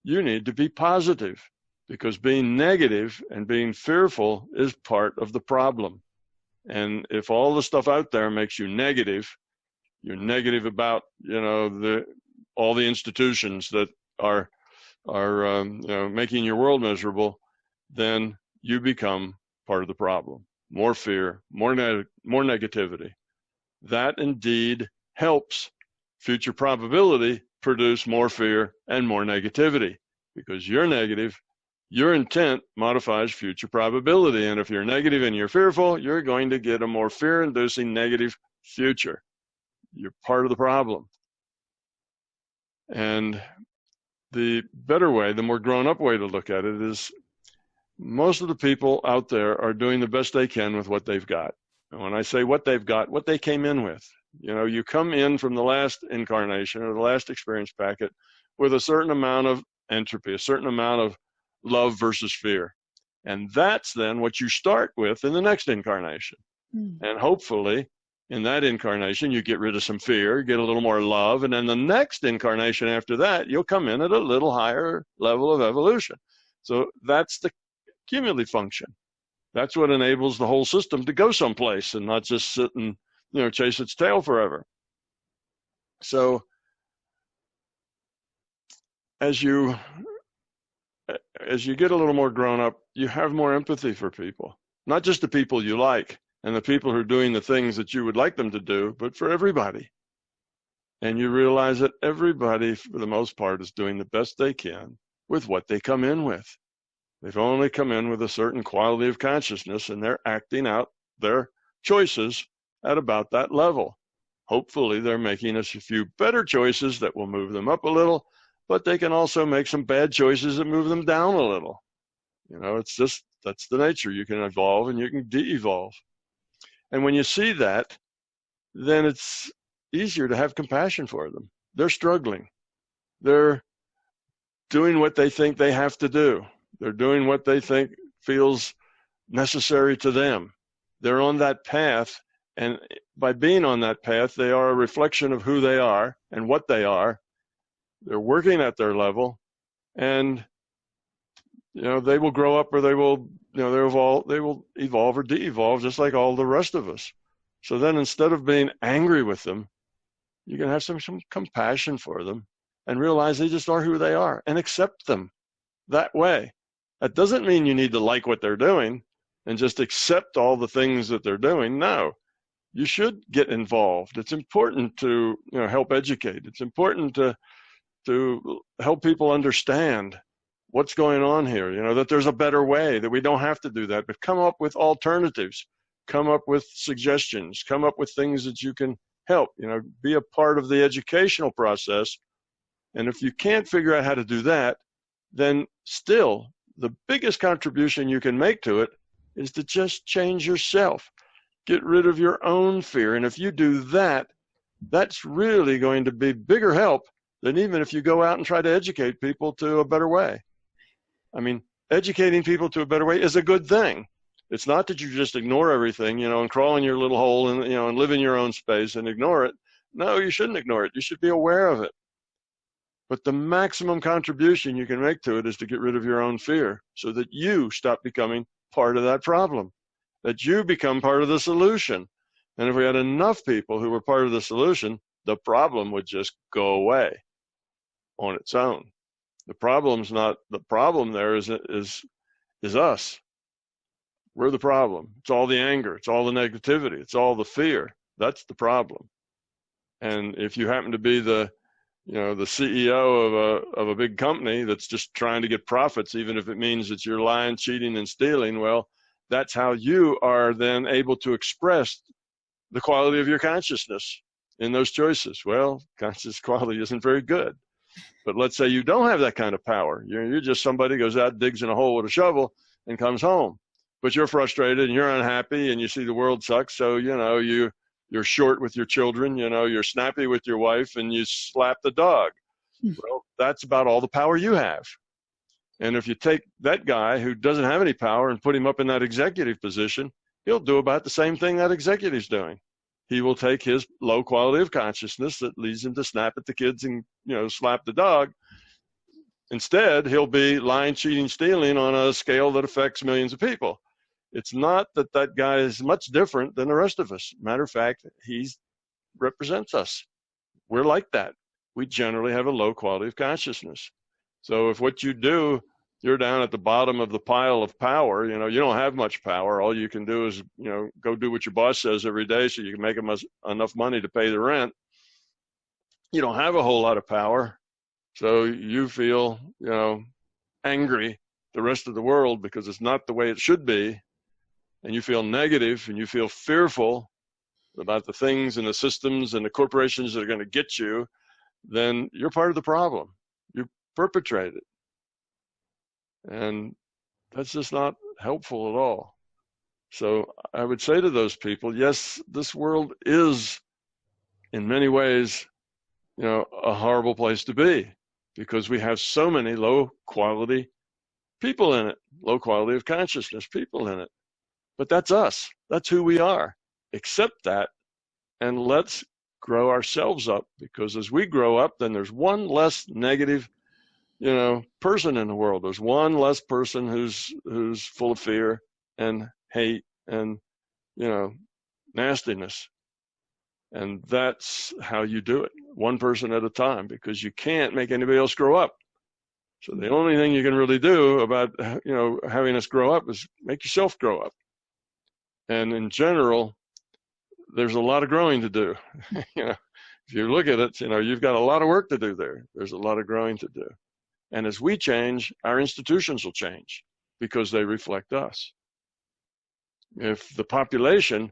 you need to be positive, because being negative and being fearful is part of the problem. And if all the stuff out there makes you negative, you're negative about, all the institutions that are making your world miserable, then you become part of the problem. More fear, more negativity. That indeed helps future probability produce more fear and more negativity, because you're negative. Your intent modifies future probability. And if you're negative and you're fearful, you're going to get a more fear-inducing negative future. You're part of the problem. And the better way, the more grown-up way to look at it is, most of the people out there are doing the best they can with what they've got. And when I say what they've got, what they came in with. You come in from the last incarnation or the last experience packet with a certain amount of entropy, a certain amount of love versus fear. And that's then what you start with in the next incarnation. And hopefully in that incarnation, you get rid of some fear, get a little more love. And then the next incarnation after that, you'll come in at a little higher level of evolution. So that's the cumulative function. That's what enables the whole system to go someplace and not just sit and chase its tail forever. So as you get a little more grown up, you have more empathy for people, not just the people you like and the people who are doing the things that you would like them to do, but for everybody. And you realize that everybody, for the most part, is doing the best they can with what they come in with. They've only come in with a certain quality of consciousness, and they're acting out their choices at about that level. Hopefully, they're making us a few better choices that will move them up a little, but they can also make some bad choices that move them down a little. It's just, that's the nature. You can evolve and you can de-evolve. And when you see that, then it's easier to have compassion for them. They're struggling. They're doing what they think they have to do. They're doing what they think feels necessary to them. They're on that path, and by being on that path, they are a reflection of who they are and what they are. They're working at their level, and they will grow up, or they will evolve or de-evolve just like all the rest of us. So then, instead of being angry with them, you can have some compassion for them and realize they just are who they are and accept them that way. That doesn't mean you need to like what they're doing and just accept all the things that they're doing. No, you should get involved. It's important to help educate. It's important to help people understand what's going on here, that there's a better way, that we don't have to do that, but come up with alternatives, come up with suggestions, come up with things that you can help, be a part of the educational process. And if you can't figure out how to do that, then still the biggest contribution you can make to it is to just change yourself. Get rid of your own fear. And if you do that, that's really going to be bigger help than even if you go out and try to educate people to a better way. I mean, educating people to a better way is a good thing. It's not that you just ignore everything, and crawl in your little hole and, and live in your own space and ignore it. No, you shouldn't ignore it. You should be aware of it. But the maximum contribution you can make to it is to get rid of your own fear so that you stop becoming part of that problem, that you become part of the solution. And if we had enough people who were part of the solution, the problem would just go away on its own. The problem there is us. We're the problem. It's all the anger. It's all the negativity. It's all the fear. That's the problem. And if you happen to be the CEO of a big company that's just trying to get profits, even if it means that you're lying, cheating, and stealing, well, that's how you are then able to express the quality of your consciousness in those choices. Well, conscious quality isn't very good. But let's say you don't have that kind of power. You're just somebody who goes out, digs in a hole with a shovel, and comes home. But you're frustrated and you're unhappy and you see the world sucks. So, you're short with your children, you're snappy with your wife, and you slap the dog. Well, that's about all the power you have. And if you take that guy who doesn't have any power and put him up in that executive position, he'll do about the same thing that executive's doing. He will take his low quality of consciousness that leads him to snap at the kids and, slap the dog. Instead, he'll be lying, cheating, stealing on a scale that affects millions of people. It's not that guy is much different than the rest of us. Matter of fact, he represents us. We're like that. We generally have a low quality of consciousness. So if what you do, you're down at the bottom of the pile of power, you don't have much power. All you can do is, go do what your boss says every day so you can make enough money to pay the rent. You don't have a whole lot of power. So you feel, angry the rest of the world because it's not the way it should be. And you feel negative and you feel fearful about the things and the systems and the corporations that are going to get you, then you're part of the problem. You perpetrate it. And That's just not helpful at all. So I would say to those people, yes, this world is in many ways, a horrible place to be, because we have so many low quality people in it, low quality of consciousness people in it. But that's us. That's who we are. Accept that, and let's grow ourselves up, because as we grow up, then there's one less negative, person in the world. There's one less person who's full of fear and hate and, nastiness. And that's how you do it, one person at a time, because you can't make anybody else grow up. So the only thing you can really do about, having us grow up is make yourself grow up. And in general, there's a lot of growing to do. If you look at it, you've got a lot of work to do there. There's a lot of growing to do. And as we change, our institutions will change because they reflect us. If the population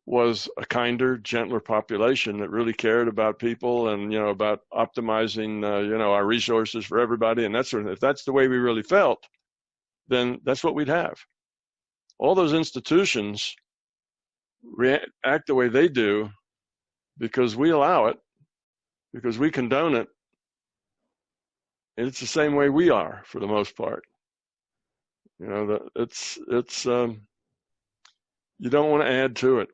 was a kinder, gentler population that really cared about people and, about optimizing, our resources for everybody and that sort of thing, if that's the way we really felt, then that's what we'd have. All those institutions act the way they do because we allow it, because we condone it. And it's the same way we are for the most part. It's you don't want to add to it.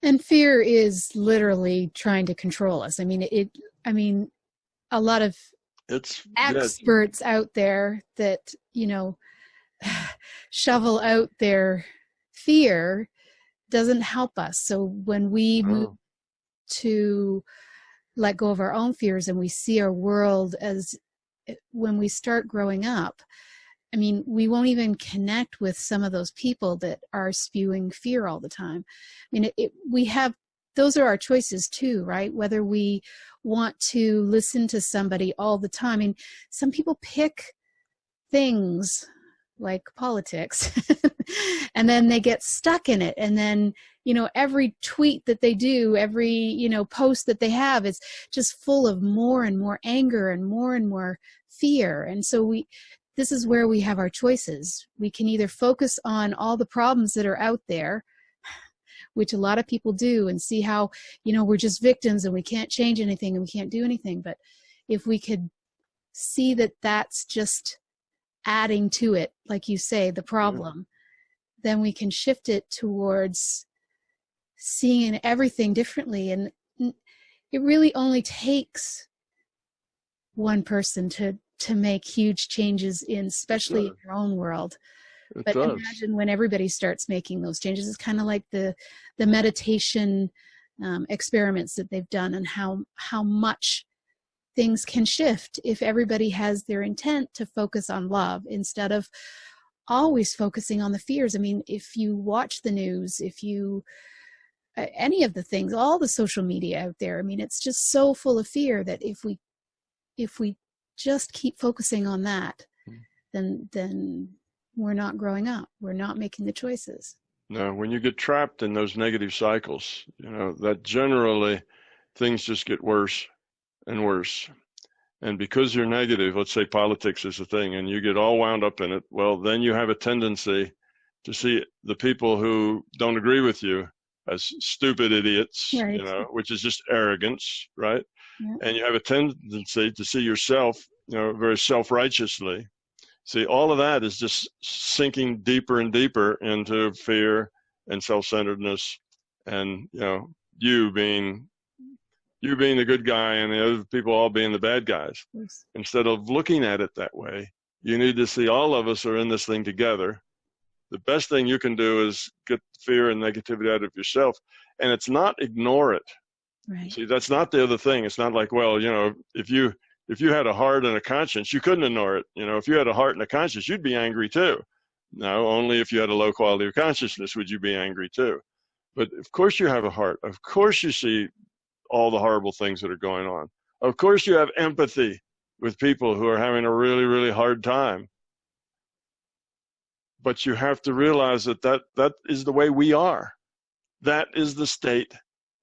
And fear is literally trying to control us. A lot of experts out there that, shovel out their fear doesn't help us. So when we move to let go of our own fears and we see our world as when we start growing up, we won't even connect with some of those people that are spewing fear all the time. Those are our choices too, right? Whether we want to listen to somebody all the time. Some people pick things like politics and then they get stuck in it. And then, every tweet that they do, every, post that they have is just full of more and more anger and more fear. And so this is where we have our choices. We can either focus on all the problems that are out there, which a lot of people do, and see how, we're just victims and we can't change anything and we can't do anything. But if we could see that that's just adding to it, like you say, the problem, then we can shift it towards seeing everything differently. And it really only takes one person to make huge changes especially in your own world. But imagine when everybody starts making those changes. It's kind of like the meditation experiments that they've done, and how much things can shift if everybody has their intent to focus on love instead of always focusing on the fears. If you watch the news, if you any of the things, all the social media out there, it's just so full of fear that if we just keep focusing on that, then we're not growing up. We're not making the choices. No, when you get trapped in those negative cycles, that generally things just get worse and worse. And because you're negative, let's say politics is a thing, and you get all wound up in it, well, then you have a tendency to see the people who don't agree with you as stupid idiots, right. Which is just arrogance, right? Yeah. And you have a tendency to see yourself, very self-righteously. See, all of that is just sinking deeper and deeper into fear and self-centeredness, and you being the good guy and the other people all being the bad guys. Yes. Instead of looking at it that way, you need to see all of us are in this thing together. The best thing you can do is get fear and negativity out of yourself, and it's not ignore it. Right. See, that's not the other thing. It's not like, well, if you had a heart and a conscience, you couldn't ignore it. If you had a heart and a conscience, you'd be angry too. No, only if you had a low quality of consciousness would you be angry too. But of course you have a heart. Of course you see all the horrible things that are going on. Of course you have empathy with people who are having a really, really hard time. But you have to realize that is the way we are. That is the state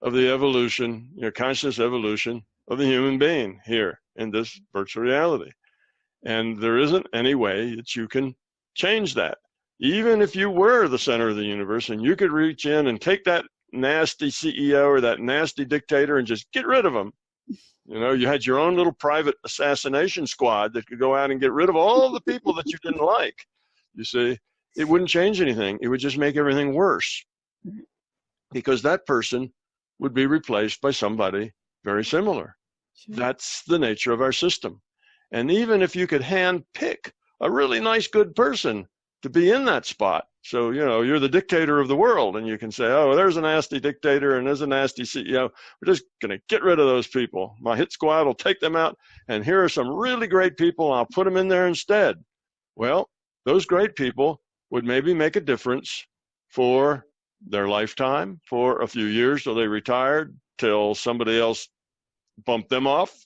of the evolution, conscious evolution of the human being here in this virtual reality. And there isn't any way that you can change that. Even if you were the center of the universe and you could reach in and take that nasty CEO or that nasty dictator and just get rid of them. You know, you had your own little private assassination squad that could go out and get rid of all the people that you didn't like. You see, it wouldn't change anything. It would just make everything worse, because that person would be replaced by somebody very similar. Sure. That's the nature of our system. And even if you could hand pick a really nice, good person to be in that spot, so, you know, you're the dictator of the world, and you can say, oh, there's a nasty dictator and there's a nasty CEO. We're just going to get rid of those people. My hit squad will take them out, and here are some really great people, and I'll put them in there instead. Well, those great people would maybe make a difference for their lifetime, for a few years till they retired, till somebody else bumped them off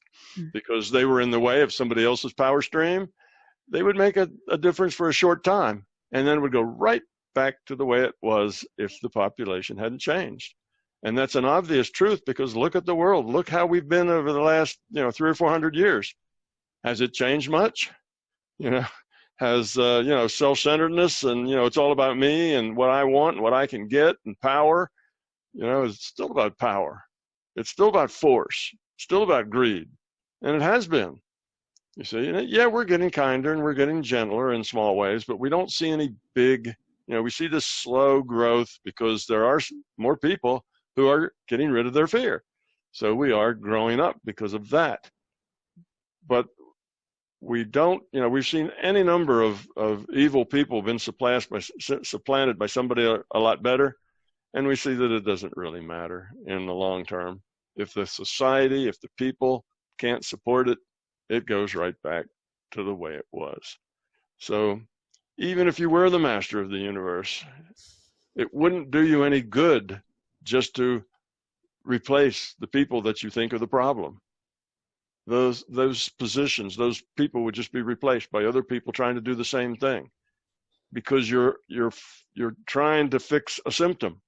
because they were in the way of somebody else's power stream. They would make a difference for a short time, and then it would go right back to the way it was if the population hadn't changed. And that's an obvious truth, because look at the world. Look how we've been over the last, 300 or 400 years. Has it changed much? Has, self-centeredness and, it's all about me and what I want and what I can get and power. It's still about power. It's still about force, still about greed. And it has been. You see, yeah, we're getting kinder and we're getting gentler in small ways, but we don't see any big, we see this slow growth because there are more people who are getting rid of their fear. So we are growing up because of that. But we don't, we've seen any number of evil people been supplanted by somebody a lot better. And we see that it doesn't really matter in the long term. If the society, if the people can't support it, it goes right back to the way it was. So even if you were the master of the universe, it wouldn't do you any good just to replace the people that you think are the problem. Those positions, those people would just be replaced by other people trying to do the same thing, because you're trying to fix a symptom,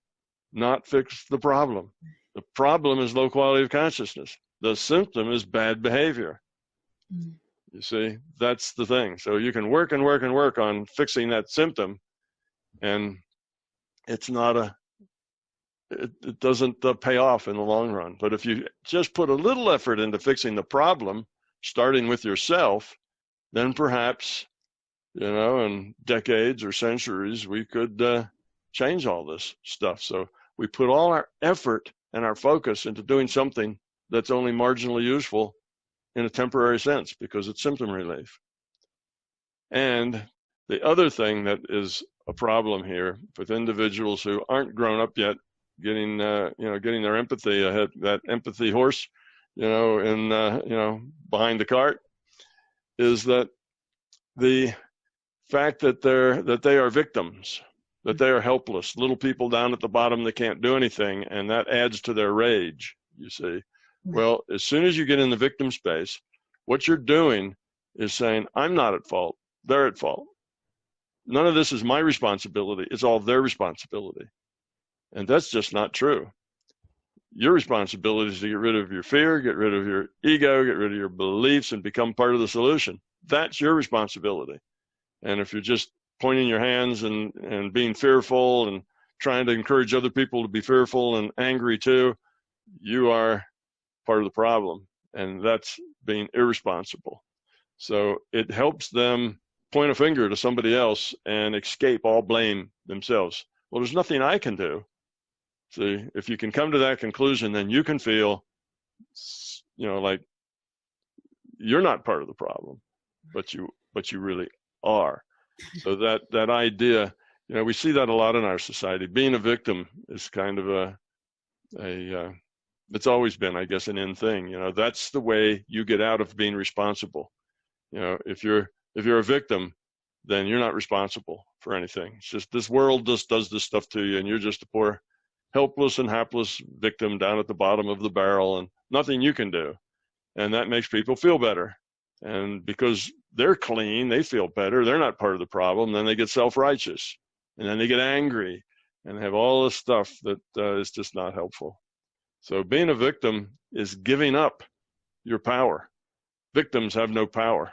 not fix the problem. The problem is low quality of consciousness. The symptom is bad behavior. You see, that's the thing. So you can work and work and work on fixing that symptom, and it's not it doesn't pay off in the long run. But if you just put a little effort into fixing the problem, starting with yourself, then perhaps, in decades or centuries, we could change all this stuff. So we put all our effort and our focus into doing something that's only marginally useful in a temporary sense, because it's symptom relief. And the other thing that is a problem here with individuals who aren't grown up yet, getting their empathy ahead, that empathy horse, behind the cart, is that the fact that they are victims, that they are helpless, little people down at the bottom that can't do anything, and that adds to their rage, you see. Well, as soon as you get in the victim space, what you're doing is saying, I'm not at fault, they're at fault. None of this is my responsibility, it's all their responsibility. And that's just not true. Your responsibility is to get rid of your fear, get rid of your ego, get rid of your beliefs, and become part of the solution. That's your responsibility. And if you're just pointing your hands and being fearful and trying to encourage other people to be fearful and angry too, you are part of the problem, and that's being irresponsible. So it helps them point a finger to somebody else and escape all blame themselves. Well, there's nothing I can do. See, if you can come to that conclusion, then you can feel, like you're not part of the problem, but you really are. So that idea, we see that a lot in our society. Being a victim is kind of it's always been, I guess, an in thing. That's the way you get out of being responsible. If you're a victim, then you're not responsible for anything. It's just this world just does this stuff to you, and you're just a poor, helpless and hapless victim down at the bottom of the barrel, and nothing you can do. And that makes people feel better. And because they're clean, they feel better. They're not part of the problem. Then they get self-righteous, and then they get angry, and have all this stuff that is just not helpful. So being a victim is giving up your power. Victims have no power.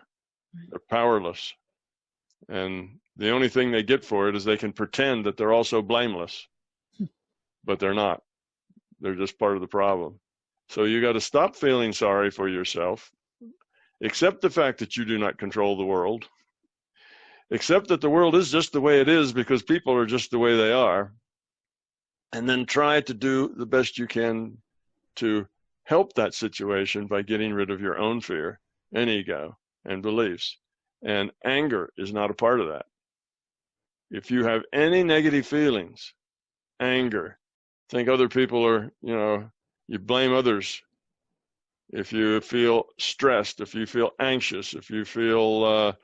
They're powerless. And the only thing they get for it is they can pretend that they're also blameless, but they're not. They're just part of the problem. So you got to stop feeling sorry for yourself, accept the fact that you do not control the world, accept that the world is just the way it is because people are just the way they are, and then try to do the best you can to help that situation by getting rid of your own fear and ego and beliefs. And anger is not a part of that. If you have any negative feelings, anger, think other people are, you blame others. If you feel stressed, if you feel anxious, if you feel,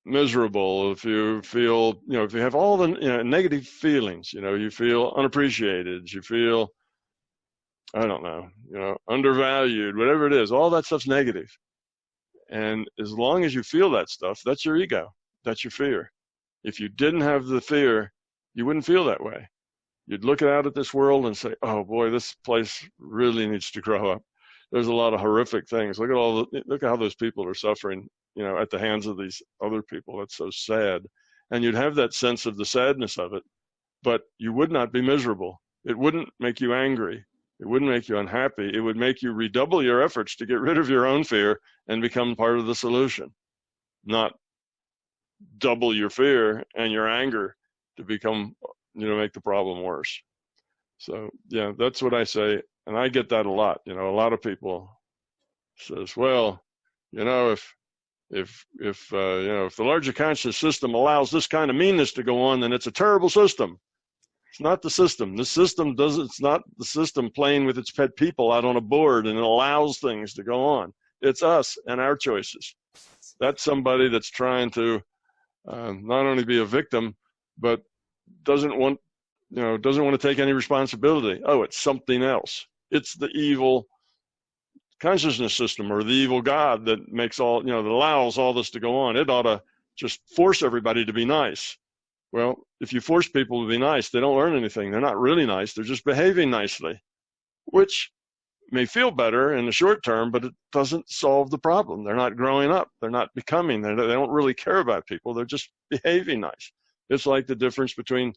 miserable, if you feel, if you have all the negative feelings, you feel unappreciated, you feel, I don't know, undervalued, whatever it is, all that stuff's negative. And as long as you feel that stuff, that's your ego, that's your fear. If you didn't have the fear, you wouldn't feel that way. You'd look out at this world and say, oh boy, this place really needs to grow up. There's a lot of horrific things. Look at how those people are suffering, at the hands of these other people. That's so sad. And you'd have that sense of the sadness of it, but you would not be miserable. It wouldn't make you angry. It wouldn't make you unhappy. It would make you redouble your efforts to get rid of your own fear and become part of the solution, not double your fear and your anger to become, make the problem worse. So yeah, that's what I say. And I get that a lot. A lot of people says, well, if the larger conscious system allows this kind of meanness to go on, then it's a terrible system. It's not the system. The system it's not the system playing with its pet people out on a board and it allows things to go on. It's us and our choices. That's somebody that's trying to not only be a victim, but doesn't want to take any responsibility. Oh, it's something else. It's the evil consciousness system or the evil God that makes all, that allows all this to go on. It ought to just force everybody to be nice. Well, if you force people to be nice, they don't learn anything. They're not really nice. They're just behaving nicely, which may feel better in the short term, but it doesn't solve the problem. They're not growing up. They're not becoming. They don't really care about people. They're just behaving nice. It's like the difference between,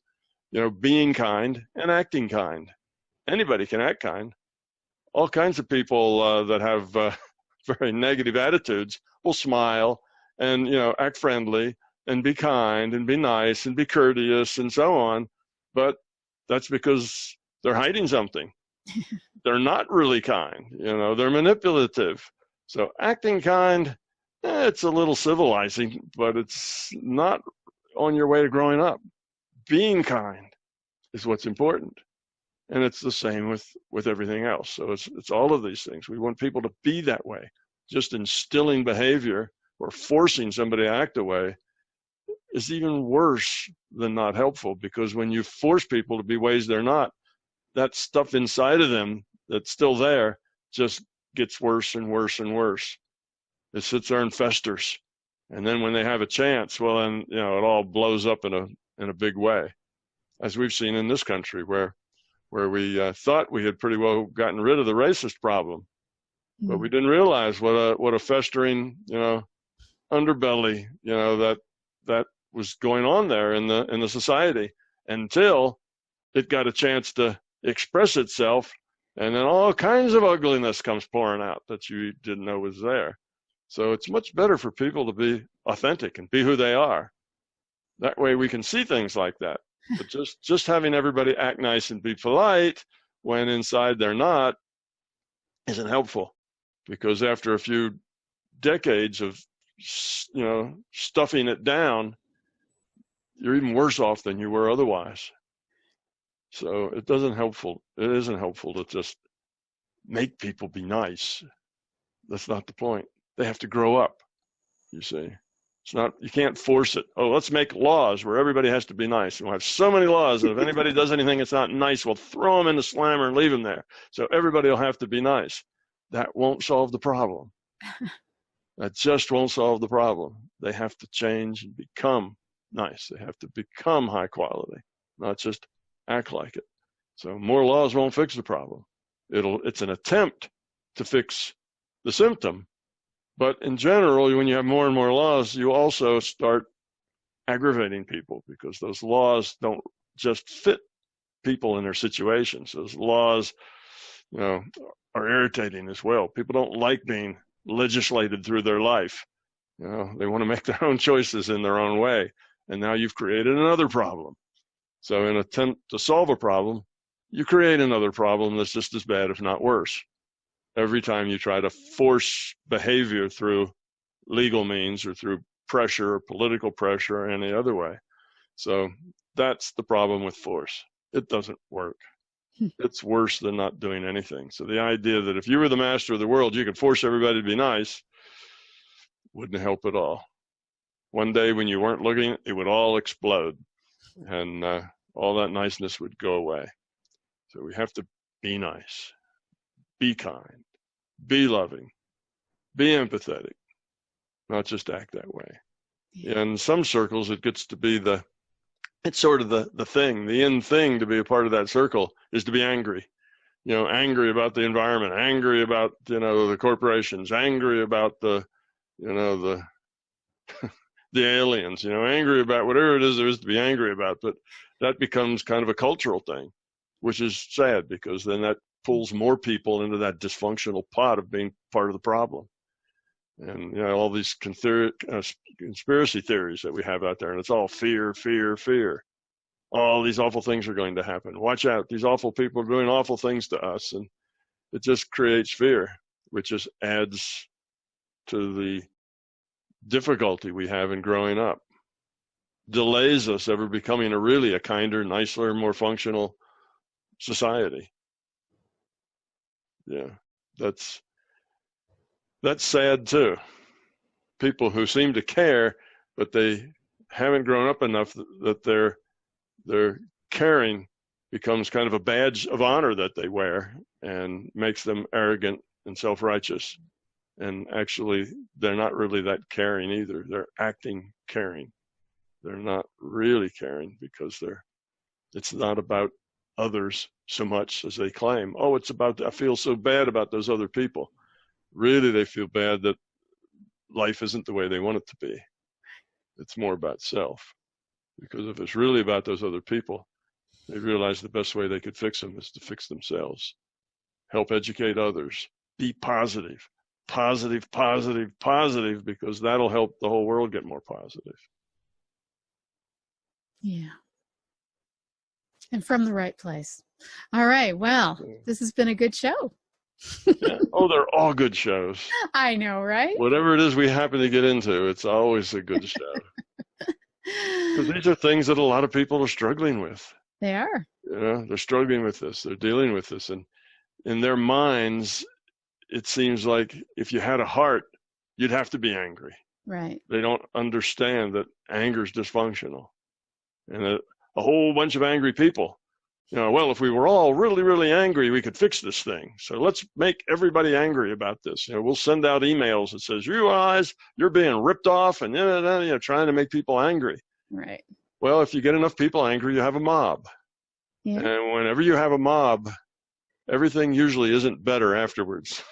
being kind and acting kind. Anybody can act kind. All kinds of people that have very negative attitudes will smile and, act friendly and be kind and be nice and be courteous and so on. But that's because they're hiding something. They're not really kind, they're manipulative. So acting kind, it's a little civilizing, but it's not on your way to growing up. Being kind is what's important. And it's the same with everything else. So it's all of these things. We want people to be that way. Just instilling behavior or forcing somebody to act a way is even worse than not helpful, because when you force people to be ways they're not, that stuff inside of them that's still there just gets worse and worse and worse. It sits there and festers. And then when they have a chance, well, then, it all blows up in a big way, as we've seen in this country where we thought we had pretty well gotten rid of the racist problem, but we didn't realize what a festering, underbelly, that was going on there in the society until it got a chance to express itself, and then all kinds of ugliness comes pouring out that you didn't know was there. So it's much better for people to be authentic and be who they are. That way we can see things like that. But just having everybody act nice and be polite when inside they're not isn't helpful, because after a few decades of stuffing it down, you're even worse off than you were otherwise. So it isn't helpful to just make people be nice. That's not the point. They have to grow up, you see. It's not, you can't force it. Oh, let's make laws where everybody has to be nice. And we'll have so many laws that if anybody does anything that's not nice, we'll throw them in the slammer and leave them there. So everybody will have to be nice. That won't solve the problem. That just won't solve the problem. They have to change and become nice. They have to become high quality, not just act like it. So more laws won't fix the problem. It's an attempt to fix the symptom, But in general, when you have more and more laws, you also start aggravating people because those laws don't just fit people in their situations. Those laws, are irritating as well. People don't like being legislated through their life. They want to make their own choices in their own way. And now you've created another problem. So in an attempt to solve a problem, you create another problem that's just as bad, if not worse. Every time you try to force behavior through legal means or through pressure or political pressure or any other way. So that's the problem with force. It doesn't work. It's worse than not doing anything. So the idea that if you were the master of the world, you could force everybody to be nice wouldn't help at all. One day when you weren't looking, it would all explode and all that niceness would go away. So we have to be nice, be kind, be loving, be empathetic, not just act that way. Yeah. In some circles, it gets to be it's sort of the thing, the end thing to be a part of that circle is to be angry. Angry about the environment, angry about, the corporations, angry about the aliens, angry about whatever it is there is to be angry about. But that becomes kind of a cultural thing, which is sad because then that pulls more people into that dysfunctional pot of being part of the problem. And, all these conspiracy theories that we have out there, and it's all fear, fear, fear. All these awful things are going to happen. Watch out. These awful people are doing awful things to us. And it just creates fear, which just adds to the difficulty we have in growing up. Delays us ever becoming a kinder, nicer, more functional society. Yeah, that's sad too. People who seem to care, but they haven't grown up enough that their caring becomes kind of a badge of honor that they wear and makes them arrogant and self-righteous. And actually, they're not really that caring either. They're acting caring. They're not really caring because it's not about others so much as they claim. Oh, I feel so bad about those other people. Really, they feel bad that life isn't the way they want it to be. It's more about self. Because if it's really about those other people, they realize the best way they could fix them is to fix themselves. Help educate others. Be positive. Positive, positive, positive, because that'll help the whole world get more positive. Yeah. And from the right place. All right. Well, this has been a good show. Yeah. Oh, they're all good shows. I know, right? Whatever it is we happen to get into, it's always a good show. Because these are things that a lot of people are struggling with. They are. They're struggling with this. They're dealing with this. And in their minds, it seems like if you had a heart, you'd have to be angry. Right. They don't understand that anger is dysfunctional. And a whole bunch of angry people, well, if we were all really, really angry, we could fix this thing. So let's make everybody angry about this. We'll send out emails that says, you realize you're being ripped off and, trying to make people angry. Right. Well, if you get enough people angry, you have a mob. Yeah. And whenever you have a mob, everything usually isn't better afterwards.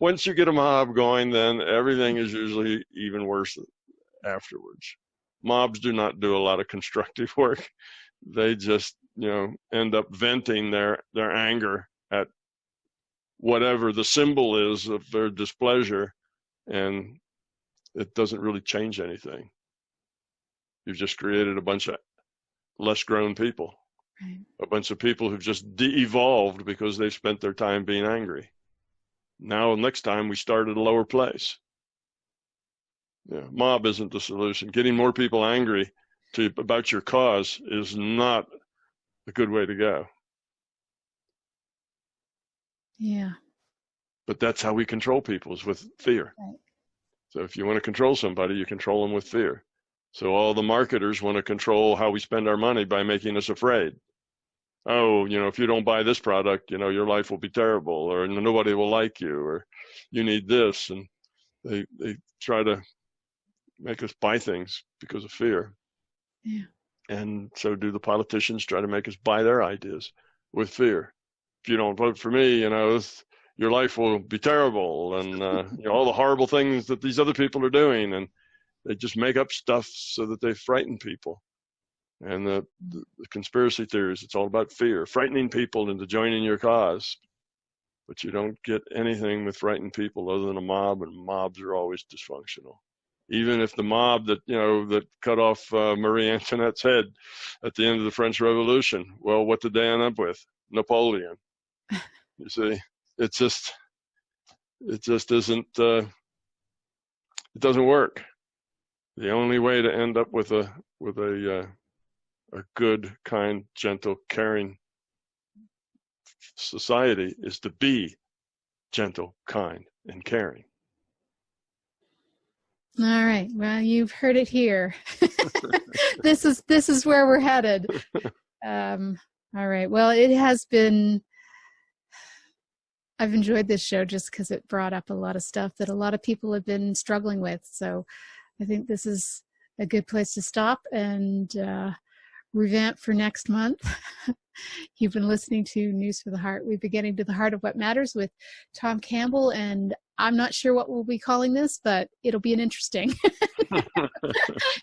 Once you get a mob going, then everything is usually even worse afterwards. Mobs do not do a lot of constructive work. They just, end up venting their anger at whatever the symbol is of their displeasure, and it doesn't really change anything. You've just created a bunch of less grown people, right. A bunch of people who've just de-evolved because they've spent their time being angry. Now, next time we start at a lower place. Mob isn't the solution. Getting more people angry about your cause is not a good way to go. Yeah. But that's how we control people, is with fear. Right. So if you want to control somebody, you control them with fear. So all the marketers want to control how we spend our money by making us afraid. Oh, if you don't buy this product, your life will be terrible, or nobody will like you, or you need this. And they try to make us buy things because of fear. Yeah. And so do the politicians try to make us buy their ideas with fear. If you don't vote for me, your life will be terrible, and all the horrible things that these other people are doing, and they just make up stuff so that they frighten people. And the conspiracy theories, it's all about fear, frightening people into joining your cause. But you don't get anything with frightened people other than a mob, and mobs are always dysfunctional. Even if the mob that cut off Marie Antoinette's head at the end of the French Revolution, well, what did they end up with? Napoleon. You see, it just isn't. It doesn't work. The only way to end up with a good, kind, gentle, caring society is to be gentle, kind, and caring. All right. Well, you've heard it here. This is where we're headed. All right. Well, it has been. I've enjoyed this show just because it brought up a lot of stuff that a lot of people have been struggling with. So I think this is a good place to stop and revamp for next month. You've been listening to News for the Heart. We've been getting to the heart of what matters with Tom Campbell, and I'm not sure what we'll be calling this, but it'll be an interesting,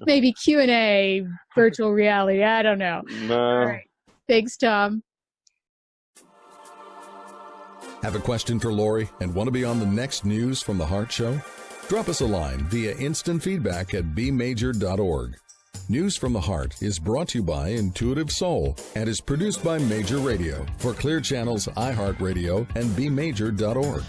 maybe Q&A, virtual reality. I don't know. No. All right. Thanks, Tom. Have a question for Laurie and want to be on the next News from the Heart show? Drop us a line via instant feedback at bmajor.org. News from the Heart is brought to you by Intuitive Soul and is produced by Major Radio for Clear Channel's iHeartRadio and bmajor.org.